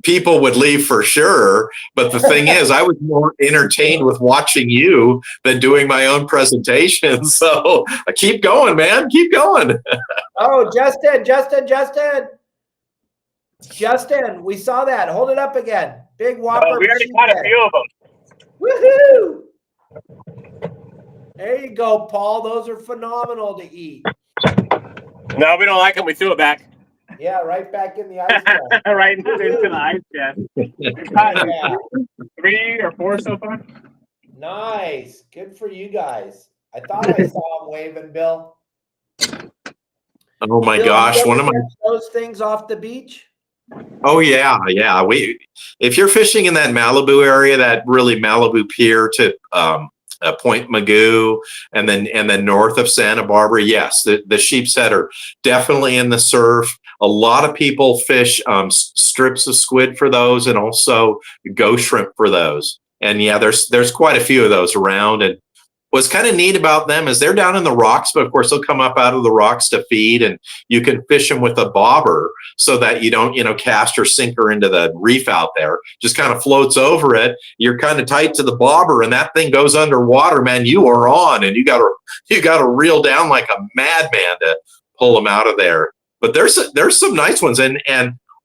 people would leave for sure. But the thing is, I was more entertained with watching you than doing my own presentation. So keep going, man. Keep going. Oh, Justin, we saw that. Hold it up again. Big whopper. Oh, we already caught a few of them. Woohoo! There you go, Paul. Those are phenomenal to eat. No, we don't like them. We threw it back. Yeah, right back in the ice chest. Right into the ice chest. We've caught 3 or 4 so far. Nice. Good for you guys. I thought I saw him waving, Bill. Oh my gosh, one of my those things off the beach. Oh yeah. If you're fishing in that Malibu area, that really Malibu Pier to Point Magoo, and then north of Santa Barbara, yes, the Sheephead are definitely in the surf. A lot of people fish strips of squid for those, and also ghost shrimp for those. And yeah, there's quite a few of those around. And what's kind of neat about them is they're down in the rocks, but of course they'll come up out of the rocks to feed, and you can fish them with a bobber so that you don't, cast your sinker into the reef out there. Just kind of floats over it. You're kind of tight to the bobber, and that thing goes underwater, man. You are on, and you got to reel down like a madman to pull them out of there. But there's some nice ones, and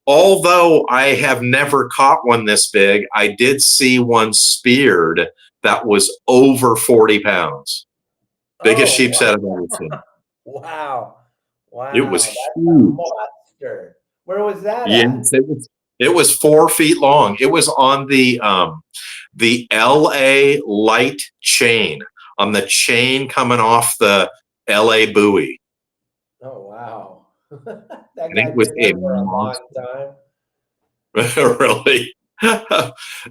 although I have never caught one this big, I did see one speared that was over 40 pounds. Biggest sheephead I've ever seen. Wow. It was huge. Monster. Where was that Yes, it was 4 feet long. It was on the LA light chain, on the chain coming off the LA buoy. Oh, wow. That it was a for a long time. Really.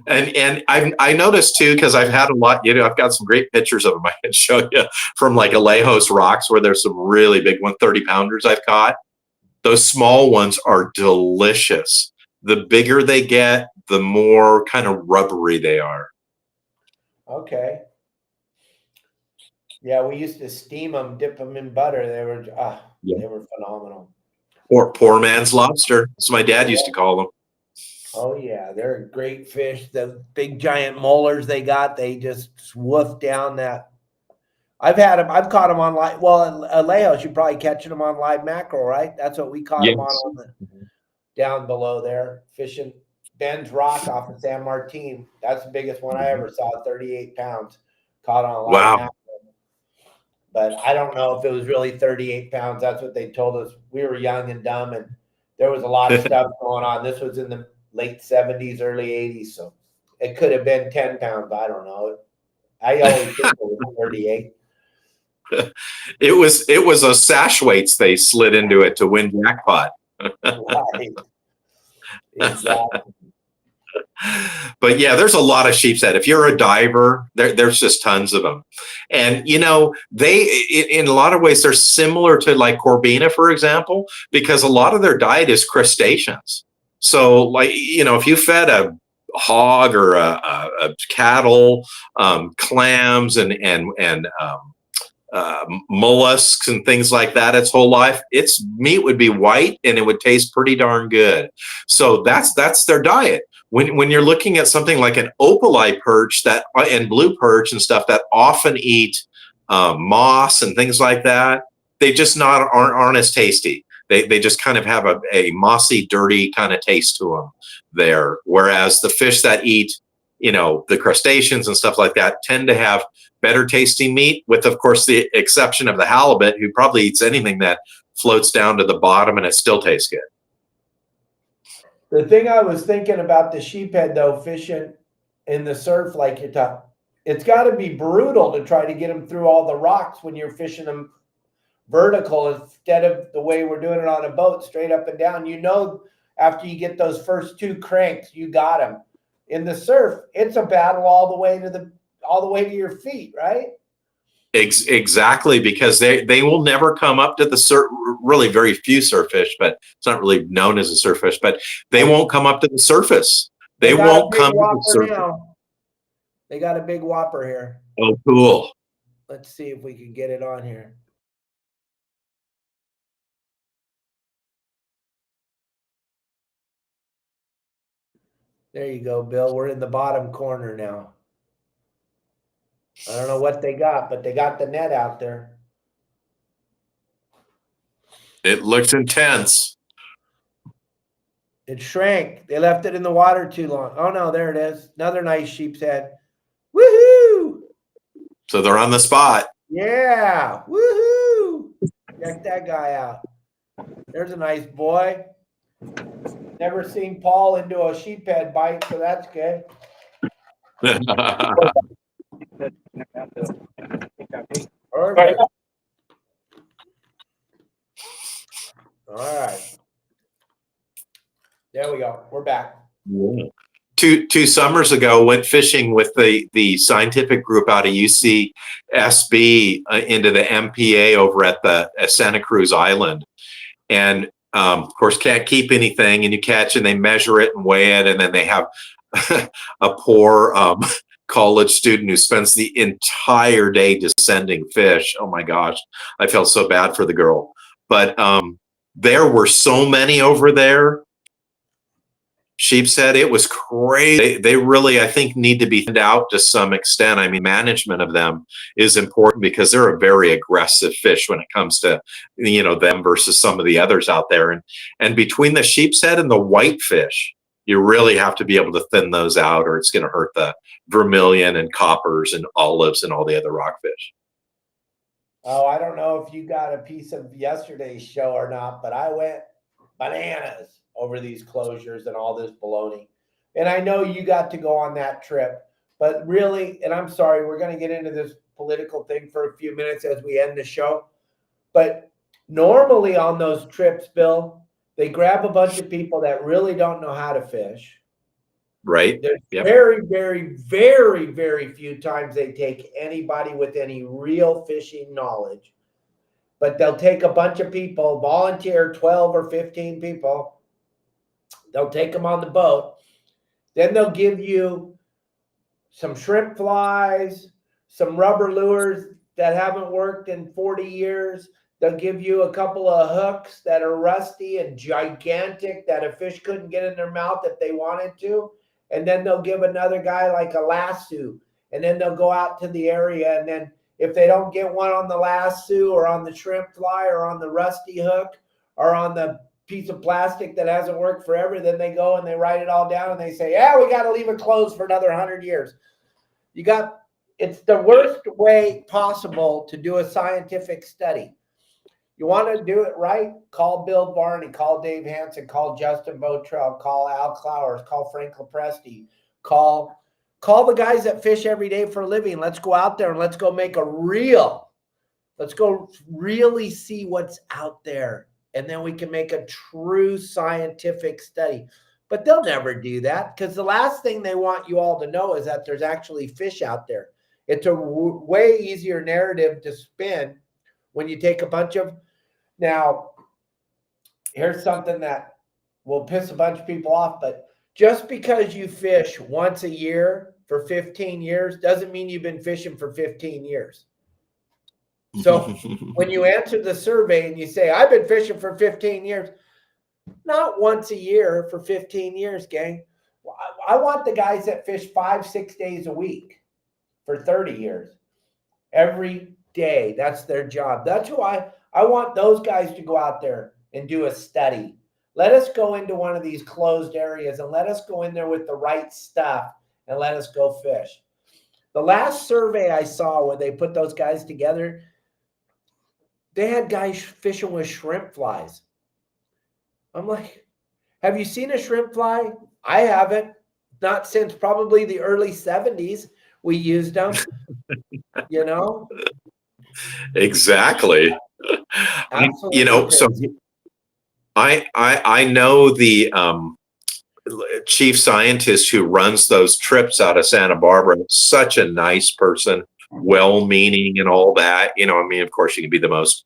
And I noticed too, because I've had a lot, I've got some great pictures of them I can show you from like Alejos rocks where there's some really big 130-pounders I've caught. Those small ones are delicious. The bigger they get, the more kind of rubbery they are. Okay. Yeah, we used to steam them, dip them in butter. They were phenomenal. Or poor man's lobster. That's what my dad used to call them. Oh yeah, they're great fish. The big giant molars they got, they just woof down that. I've caught them on live. Well, Alejos, you're probably catching them on live mackerel, right? That's what we caught them on the, down below there, fishing Ben's Rock off of San Martin. That's the biggest one I ever saw, 38 pounds, caught on live mackerel. But I don't know if it was really 38 pounds. That's what they told us. We were young and dumb, and there was a lot of stuff going on. This was in the late 70s, early 80s, so it could have been 10 pounds. I don't know. I always think it was 38. It was those sash weights they slid into it to win jackpot. Right. Exactly. But yeah, there's a lot of sheephead. If you're a diver, there's just tons of them. And they in a lot of ways they're similar to like Corbina, for example, because a lot of their diet is crustaceans. So like, if you fed a hog or a cattle, clams and mollusks and things like that its whole life, its meat would be white and it would taste pretty darn good. So that's their diet. When you're looking at something like an opalite perch and blue perch and stuff that often eat moss and things like that, they just aren't as tasty. They just kind of have a mossy, dirty kind of taste to them there. Whereas the fish that eat, the crustaceans and stuff like that tend to have better tasting meat, with, of course, the exception of the halibut, who probably eats anything that floats down to the bottom and it still tastes good. The thing I was thinking about the sheephead, though, fishing in the surf like you're talking, it's got to be brutal to try to get them through all the rocks when you're fishing them vertical instead of the way we're doing it on a boat, straight up and down. After you get those first two cranks, you got them. In the surf, it's a battle all the way to your feet, right? Exactly, because they will never come up to the surf. Really, very few surf fish, but it's not really known as a surf fish. But they won't come up to the surface. They won't come to the surface. Now. They got a big whopper here. Oh, cool! Let's see if we can get it on here. There you go, Bill. We're in the bottom corner now. I don't know what they got, but they got the net out there. It looks intense. It shrank. They left it in the water too long. Oh, no, there it is. Another nice sheephead. Woohoo! So they're on the spot. Yeah. Woohoo! Check that guy out. There's a nice boy. Never seen Paul into a sheephead bite, so that's good. Perfect. All right. There we go. We're back. Yeah. Two summers ago, went fishing with the scientific group out of UCSB into the MPA over at Santa Cruz Island. And of course, can't keep anything, and you catch and they measure it and weigh it, and then they have a poor college student who spends the entire day descending fish. Oh my gosh, I felt so bad for the girl. But there were so many over there. Sheephead, it was crazy. They really, I think, need to be thinned out to some extent. I mean, management of them is important because they're a very aggressive fish when it comes to, them versus some of the others out there. And between the sheephead and the whitefish, you really have to be able to thin those out, or it's going to hurt the vermilion and coppers and olives and all the other rockfish. Oh, I don't know if you got a piece of yesterday's show or not, but I went bananas over these closures and all this baloney. And I know you got to go on that trip, but really, and I'm sorry, we're going to get into this political thing for a few minutes as we end the show. But normally on those trips, Bill, they grab a bunch of people that really don't know how to fish. Right. There's Yep. very, very, very, very few times they take anybody with any real fishing knowledge. But they'll take a bunch of people, volunteer 12 or 15 people. They'll take them on the boat. Then they'll give you some shrimp flies, some rubber lures that haven't worked in 40 years. They'll give you a couple of hooks that are rusty and gigantic that a fish couldn't get in their mouth if they wanted to. And then they'll give another guy like a lasso. And then they'll go out to the area. And then if they don't get one on the lasso or on the shrimp fly or on the rusty hook or on the piece of plastic that hasn't worked forever, then they go and they write it all down and they say, yeah, we got to leave it closed for another 100 years. It's the worst way possible to do a scientific study. You want to do it right? Call Bill Varney, call Dave Hansen, call Justin Botrell, call Al Clowers, call Frank Lepresti, call the guys that fish every day for a living. Let's go out there and let's go really see what's out there. And then we can make a true scientific study. But they'll never do that because the last thing they want you all to know is that there's actually fish out there. It's a way easier narrative to spin when you take a bunch of. Now, here's something that will piss a bunch of people off, but just because you fish once a year for 15 years doesn't mean you've been fishing for 15 years. So when you answer the survey and you say, I've been fishing for 15 years, not once a year for 15 years, gang. I want the guys that fish 5-6 days a week for 30 years. Every day. That's their job. That's who I want those guys to go out there and do a study. Let us go into one of these closed areas and let us go in there with the right stuff and let us go fish. The last survey I saw where they put those guys together, they had guys fishing with shrimp flies. I'm like, have you seen a shrimp fly? I haven't. Not since probably the early 70s we used them, you know? Exactly. Absolutely So crazy. I know the chief scientist who runs those trips out of Santa Barbara. Such a nice person, well-meaning and all that. I mean, of course, you can be the most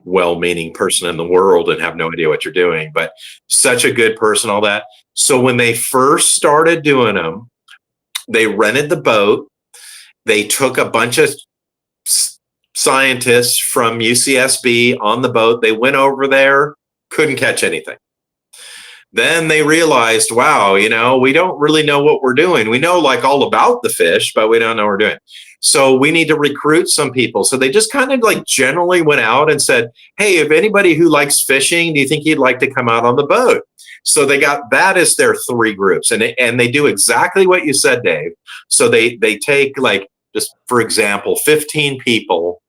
well-meaning person in the world and have no idea what you're doing, but such a good person, all that. So when they first started doing them, they rented the boat. They took a bunch of scientists from UCSB on the boat. They went over there, couldn't catch anything. Then they realized, wow, we don't really know what we're doing. We know like all about the fish, but we don't know what we're doing. So we need to recruit some people. So they just kind of like generally went out and said, hey, if anybody who likes fishing, do you think you'd like to come out on the boat? So they got that as their 3 groups. And they do exactly what you said, Dave. So they take like, just for example, 15 people.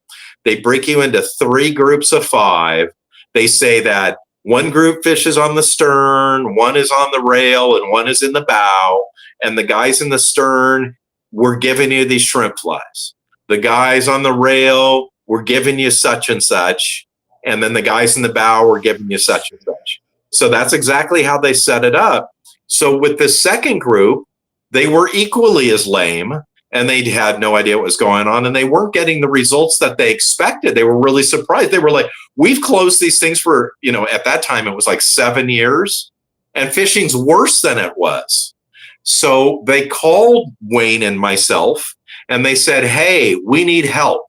They break you into 3 groups of 5. They say that one group fishes on the stern, one is on the rail, and one is in the bow. And the guys in the stern, we're giving you these shrimp flies. The guys on the rail, we're giving you such and such. And then the guys in the bow, we're giving you such and such. So that's exactly how they set it up. So with the second group, they were equally as lame. And they had no idea what was going on, and they weren't getting the results that they expected. They were really surprised. They were like, we've closed these things for, at that time it was like 7 years, and fishing's worse than it was. So they called Wayne and myself, and they said, hey, we need help.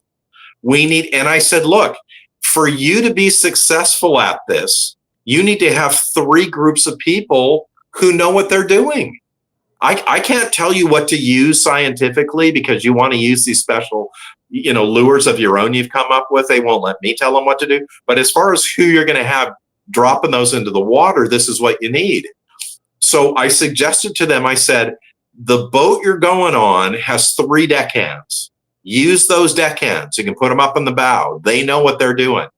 And I said, look, for you to be successful at this, you need to have 3 groups of people who know what they're doing. I can't tell you what to use scientifically because you want to use these special, lures of your own you've come up with. They won't let me tell them what to do. But as far as who you're going to have dropping those into the water, this is what you need. So I suggested to them, I said, the boat you're going on has 3 deckhands. Use those deckhands. You can put them up in the bow. They know what they're doing.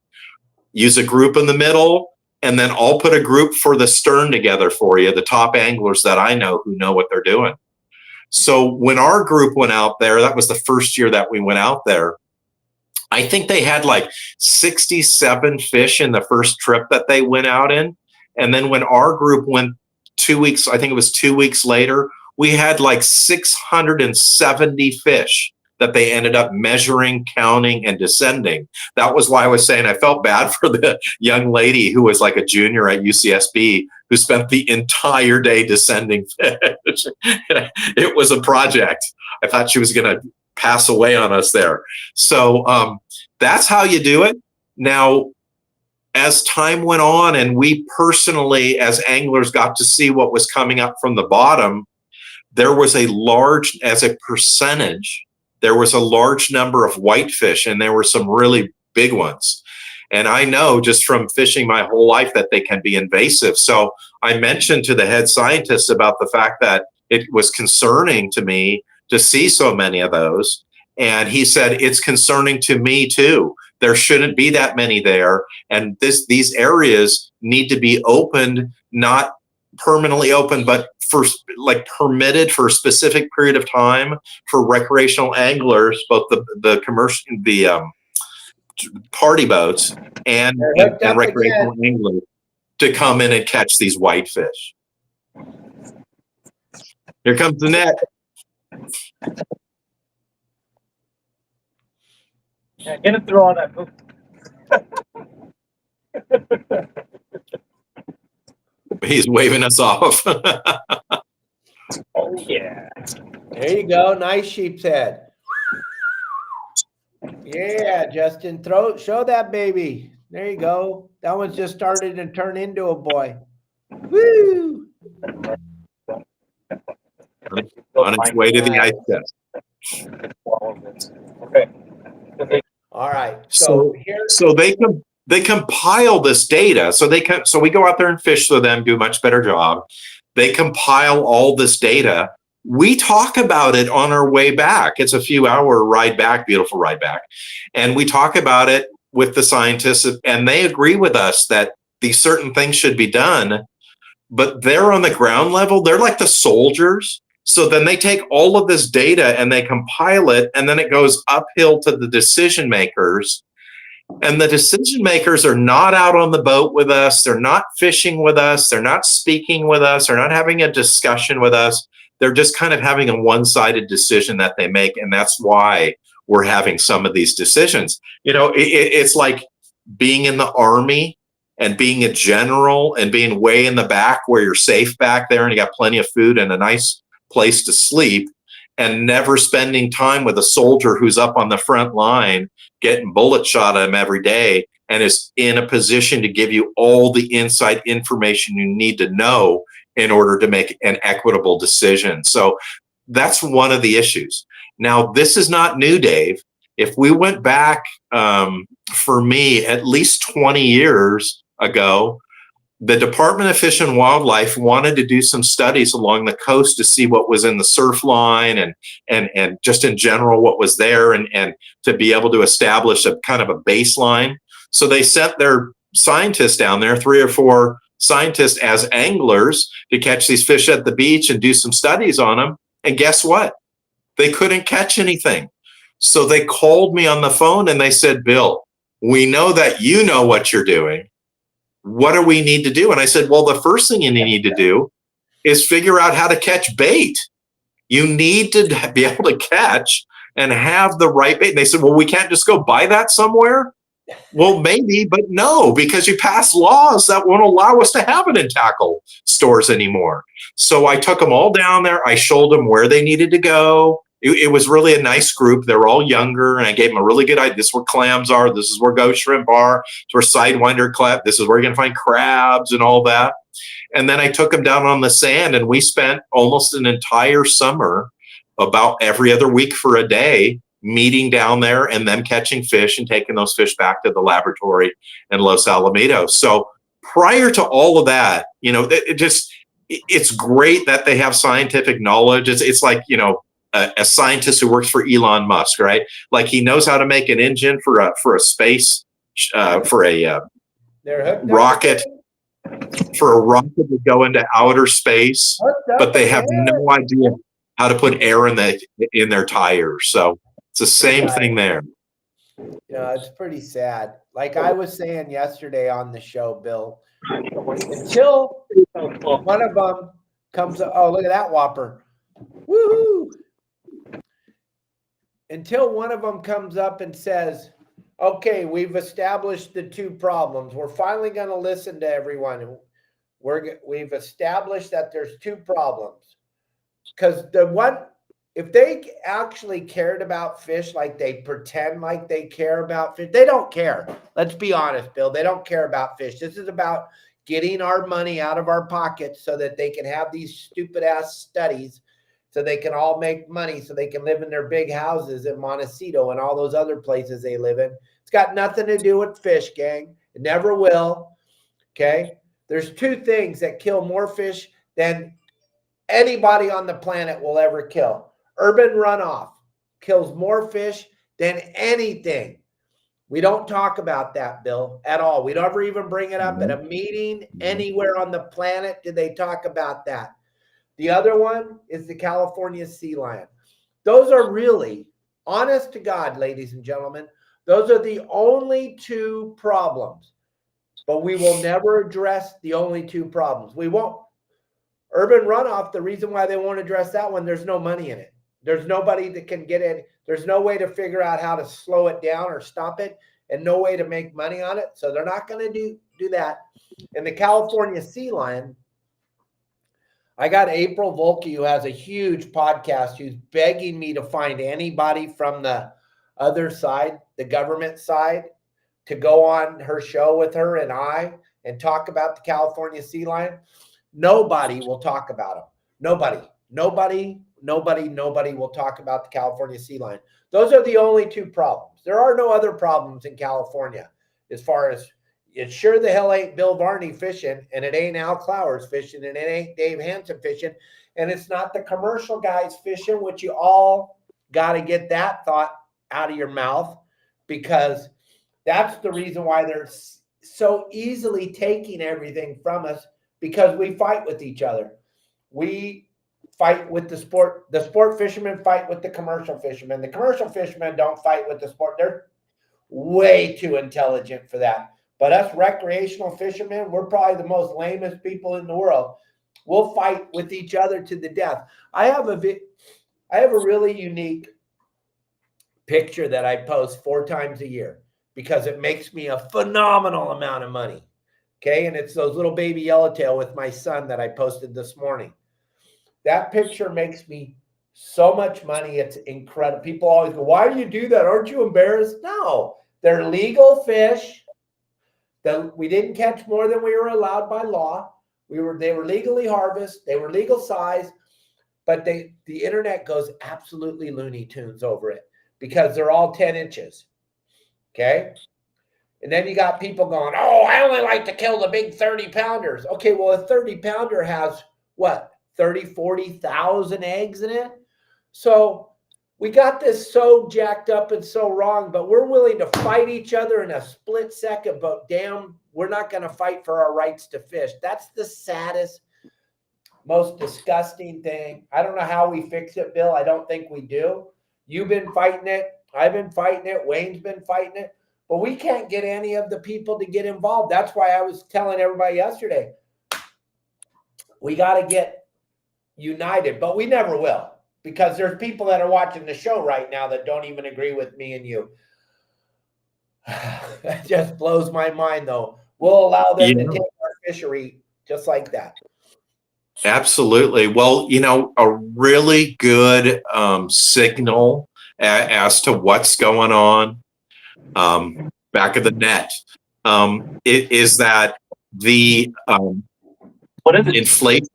Use a group in the middle. And then I'll put a group for the stern together for you, the top anglers that I know who know what they're doing. So when our group went out there, that was the first year that we went out there. I think they had like 67 fish in the first trip that they went out in. And then when our group went 2 weeks, I think it was 2 weeks later, we had like 670 fish that they ended up measuring, counting, and descending. That was why I was saying I felt bad for the young lady who was like a junior at UCSB who spent the entire day descending fish. It was a project. I thought she was going to pass away on us there. So that's how you do it. Now, as time went on and we personally, as anglers, got to see what was coming up from the bottom, there was a large, as a percentage, there was a large number of whitefish, and there were some really big ones. And I know just from fishing my whole life that they can be invasive. So I mentioned to the head scientist about the fact that it was concerning to me to see so many of those. And he said, it's concerning to me too. There shouldn't be that many there. And these areas need to be opened, not permanently open, but for like permitted for a specific period of time for recreational anglers, both the commercial, the party boats and recreational anglers to come in and catch these whitefish. Here comes the net. Yeah, get it through all that hook. He's waving us off. Oh yeah. There you go. Nice sheephead. Yeah, Justin, show that baby. There you go. That one's just started to turn into a boy. Woo! On its way to the ice chest. Okay. All right. So they compile this data. So we go out there and fish for them, do a much better job. They compile all this data. We talk about it on our way back. It's a few hour ride back, beautiful ride back. And we talk about it with the scientists, and they agree with us that these certain things should be done, but they're on the ground level. They're like the soldiers. So then they take all of this data and they compile it, and then it goes uphill to the decision makers. And the decision makers are not out on the boat with us. They're not fishing with us. They're not speaking with us. They're not having a discussion with us. They're just kind of having a one-sided decision that they make. And that's why we're having some of these decisions. You know, it's like being in the Army and being a general and being way in the back where you're safe back there and you got plenty of food and a nice place to sleep, and never spending time with a soldier who's up on the front line getting bullet shot at him every day and is in a position to give you all the inside information you need to know in order to make an equitable decision. So that's one of the issues. Now, this is not new, Dave. If we went back, for me, at least 20 years ago, the Department of Fish and Wildlife wanted to do some studies along the coast to see what was in the surf line and just in general what was there, and to be able to establish a kind of a baseline. So they sent their scientists down there, 3 or 4 scientists as anglers, to catch these fish at the beach and do some studies on them. And guess what? They couldn't catch anything. So they called me on the phone and they said, Bill, we know that you know what you're doing. What do we need to do? And I said, well, the first thing you need to do is figure out how to catch bait. You need to be able to catch and have the right bait. And they said, well, we can't just go buy that somewhere. Well, maybe, but no, because you passed laws that won't allow us to have it in tackle stores anymore. So I took them all down there. I showed them where they needed to go. It was really a nice group. They were all younger, and I gave them a really good idea. This is where clams are. This is where ghost shrimp are. This is where sidewinder clap. This is where you're going to find crabs and all that. And then I took them down on the sand, and we spent almost an entire summer, about every other week for a day, meeting down there and them catching fish and taking those fish back to the laboratory in Los Alamitos. So prior to all of that, you know, it's great that they have scientific knowledge. It's like, you know, a scientist who works for Elon Musk, right? Like he knows how to make an engine for a space, for a rocket, for a rocket to go into outer space, but they have no idea how to put air in their tires. So it's the same thing there. Yeah, it's pretty sad. Like I was saying yesterday on the show, Bill, until one of them comes, oh, look at that whopper. Woohoo! Until one of them comes up and says, okay, we've established the two problems. We're finally going to listen to everyone. We've established that there's two problems. Because if they actually cared about fish like they pretend like they care about fish, they don't care. Let's be honest, Bill. They don't care about fish. This is about getting our money out of our pockets so that they can have these stupid ass studies, so they can all make money, so they can live in their big houses in Montecito and all those other places they live in. It's got nothing to do with fish, gang. It never will. Okay? There's two things that kill more fish than anybody on the planet will ever kill. Urban runoff kills more fish than anything. We don't talk about that, Bill, at all. We don't ever even bring it up at a meeting anywhere on the planet. Do they talk about that? The other one is the California sea lion. Those are really, honest to God, ladies and gentlemen, those are the only two problems. But we will never address the only two problems. We won't. Urban runoff, the reason why they won't address that one, there's no money in it. There's nobody that can get in. There's no way to figure out how to slow it down or stop it, and no way to make money on it. So they're not going to do that. And the California sea lion, I got April Volke, who has a huge podcast, who's begging me to find anybody from the other side, the government side, to go on her show with her and talk about the California sea lion. Nobody will talk about him. Nobody will talk about the California sea lion. Those are the only two problems. There are no other problems in California as far as it sure the hell ain't Bill Varney fishing, and it ain't Al Clowers fishing, and it ain't Dave Hansen fishing, and it's not the commercial guys fishing, which you all got to get that thought out of your mouth, because that's the reason why they're so easily taking everything from us, because we fight with each other. We fight with the sport fishermen fight with the commercial fishermen. The commercial fishermen don't fight with the sport. They're way too intelligent for that. But us recreational fishermen, we're probably the most lamest people in the world. We'll fight with each other to the death. I have a really unique picture that I post 4 times a year because it makes me a phenomenal amount of money. Okay, and it's those little baby yellowtail with my son that I posted this morning. That picture makes me so much money. It's incredible. People always go, why do you do that? Aren't you embarrassed? No, they're legal fish. We didn't catch more than we were allowed by law. They were legally harvested. They were legal size, but the internet goes absolutely Looney Tunes over it because they're all 10 inches. Okay. And then you got people going, oh, I only like to kill the big 30-pounders. Okay, well, a 30-pounder has what, 30, 40,000 eggs in it? So we got this so jacked up and so wrong, but we're willing to fight each other in a split second, but damn, we're not going to fight for our rights to fish. That's the saddest, most disgusting thing. I don't know how we fix it, Bill. I don't think we do. You've been fighting it. I've been fighting it. Wayne's been fighting it. But we can't get any of the people to get involved. That's why I was telling everybody yesterday, we got to get united, but we never will, because there's people that are watching the show right now that don't even agree with me and you. That just blows my mind, though. We'll allow them to take our fishery just like that. Absolutely. Well, a really good signal as to what's going on back of the net is that the Inflation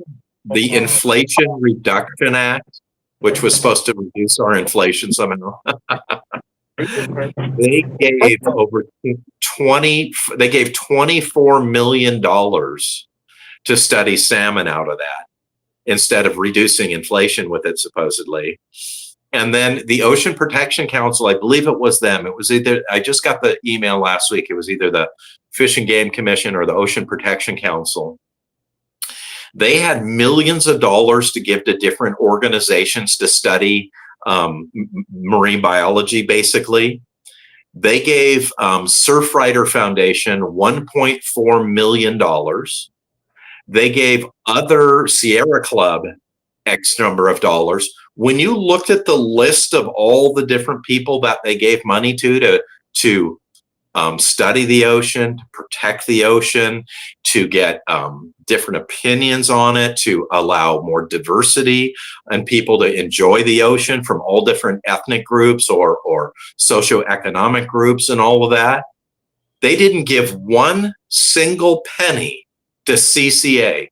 Reduction Act, which was supposed to reduce our inflation somehow. They gave $24 million to study salmon out of that instead of reducing inflation with it, supposedly. And then the Ocean Protection Council, I believe it was them. It was either, I just got the email last week. It was either the Fish and Game Commission or the Ocean Protection Council. They had millions of dollars to give to different organizations to study marine biology, basically. They gave Surfrider Foundation $1.4 million. They gave other Sierra Club X number of dollars. When you looked at the list of all the different people that they gave money to study the ocean, to protect the ocean, to get different opinions on it, to allow more diversity and people to enjoy the ocean from all different ethnic groups or socioeconomic groups and all of that, they didn't give one single penny to CCA.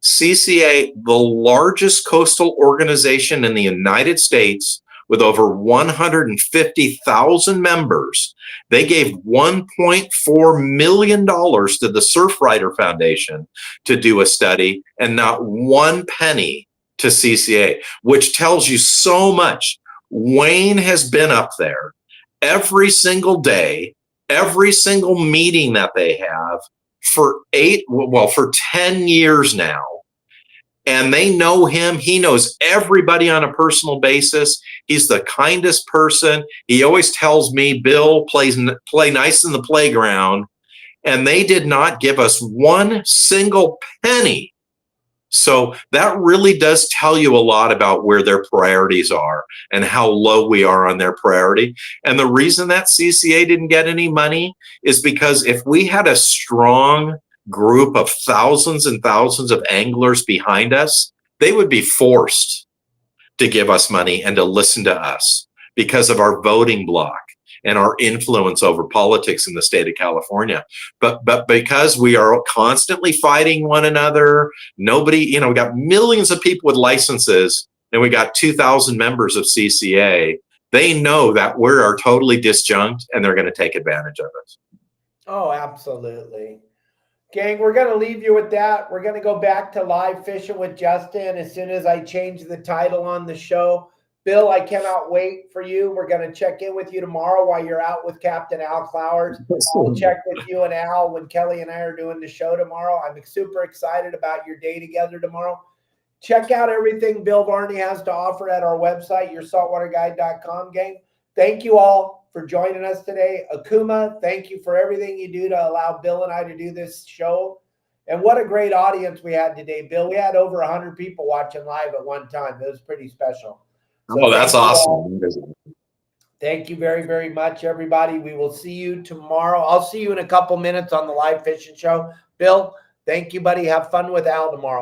CCA, the largest coastal organization in the United States with over 150,000 members, they gave $1.4 million to the Surfrider Foundation to do a study and not one penny to CCA, which tells you so much. Wayne has been up there every single day, every single meeting that they have for 10 years now. And they know him. He knows everybody on a personal basis. He's the kindest person. He always tells me, Bill, play nice in the playground. And they did not give us one single penny. So that really does tell you a lot about where their priorities are and how low we are on their priority. And the reason that CCA didn't get any money is because if we had a strong group of thousands and thousands of anglers behind us, they would be forced to give us money and to listen to us because of our voting block and our influence over politics in the state of California. But because we are constantly fighting one another, nobody, we got millions of people with licenses and we got 2,000 members of CCA. They know that we are totally disjunct and they're going to take advantage of us. Oh, absolutely. Gang, we're going to leave you with that. We're going to go back to live fishing with Justin as soon as I change the title on the show. Bill, I cannot wait for you. We're going to check in with you tomorrow while you're out with Captain Al Clowers. We'll check with you and Al when Kelly and I are doing the show tomorrow. I'm super excited about your day together tomorrow. Check out everything Bill Varney has to offer at our website, yoursaltwaterguide.com, gang. Thank you all for joining us today. Okuma, thank you for everything you do to allow Bill and I to do this show. And what a great audience we had today, Bill. We had over 100 people watching live at one time. It was pretty special. So that's awesome. Thank you very, very much, everybody. We will see you tomorrow. I'll see you in a couple minutes on the live fishing show. Bill, thank you, buddy. Have fun with Al tomorrow.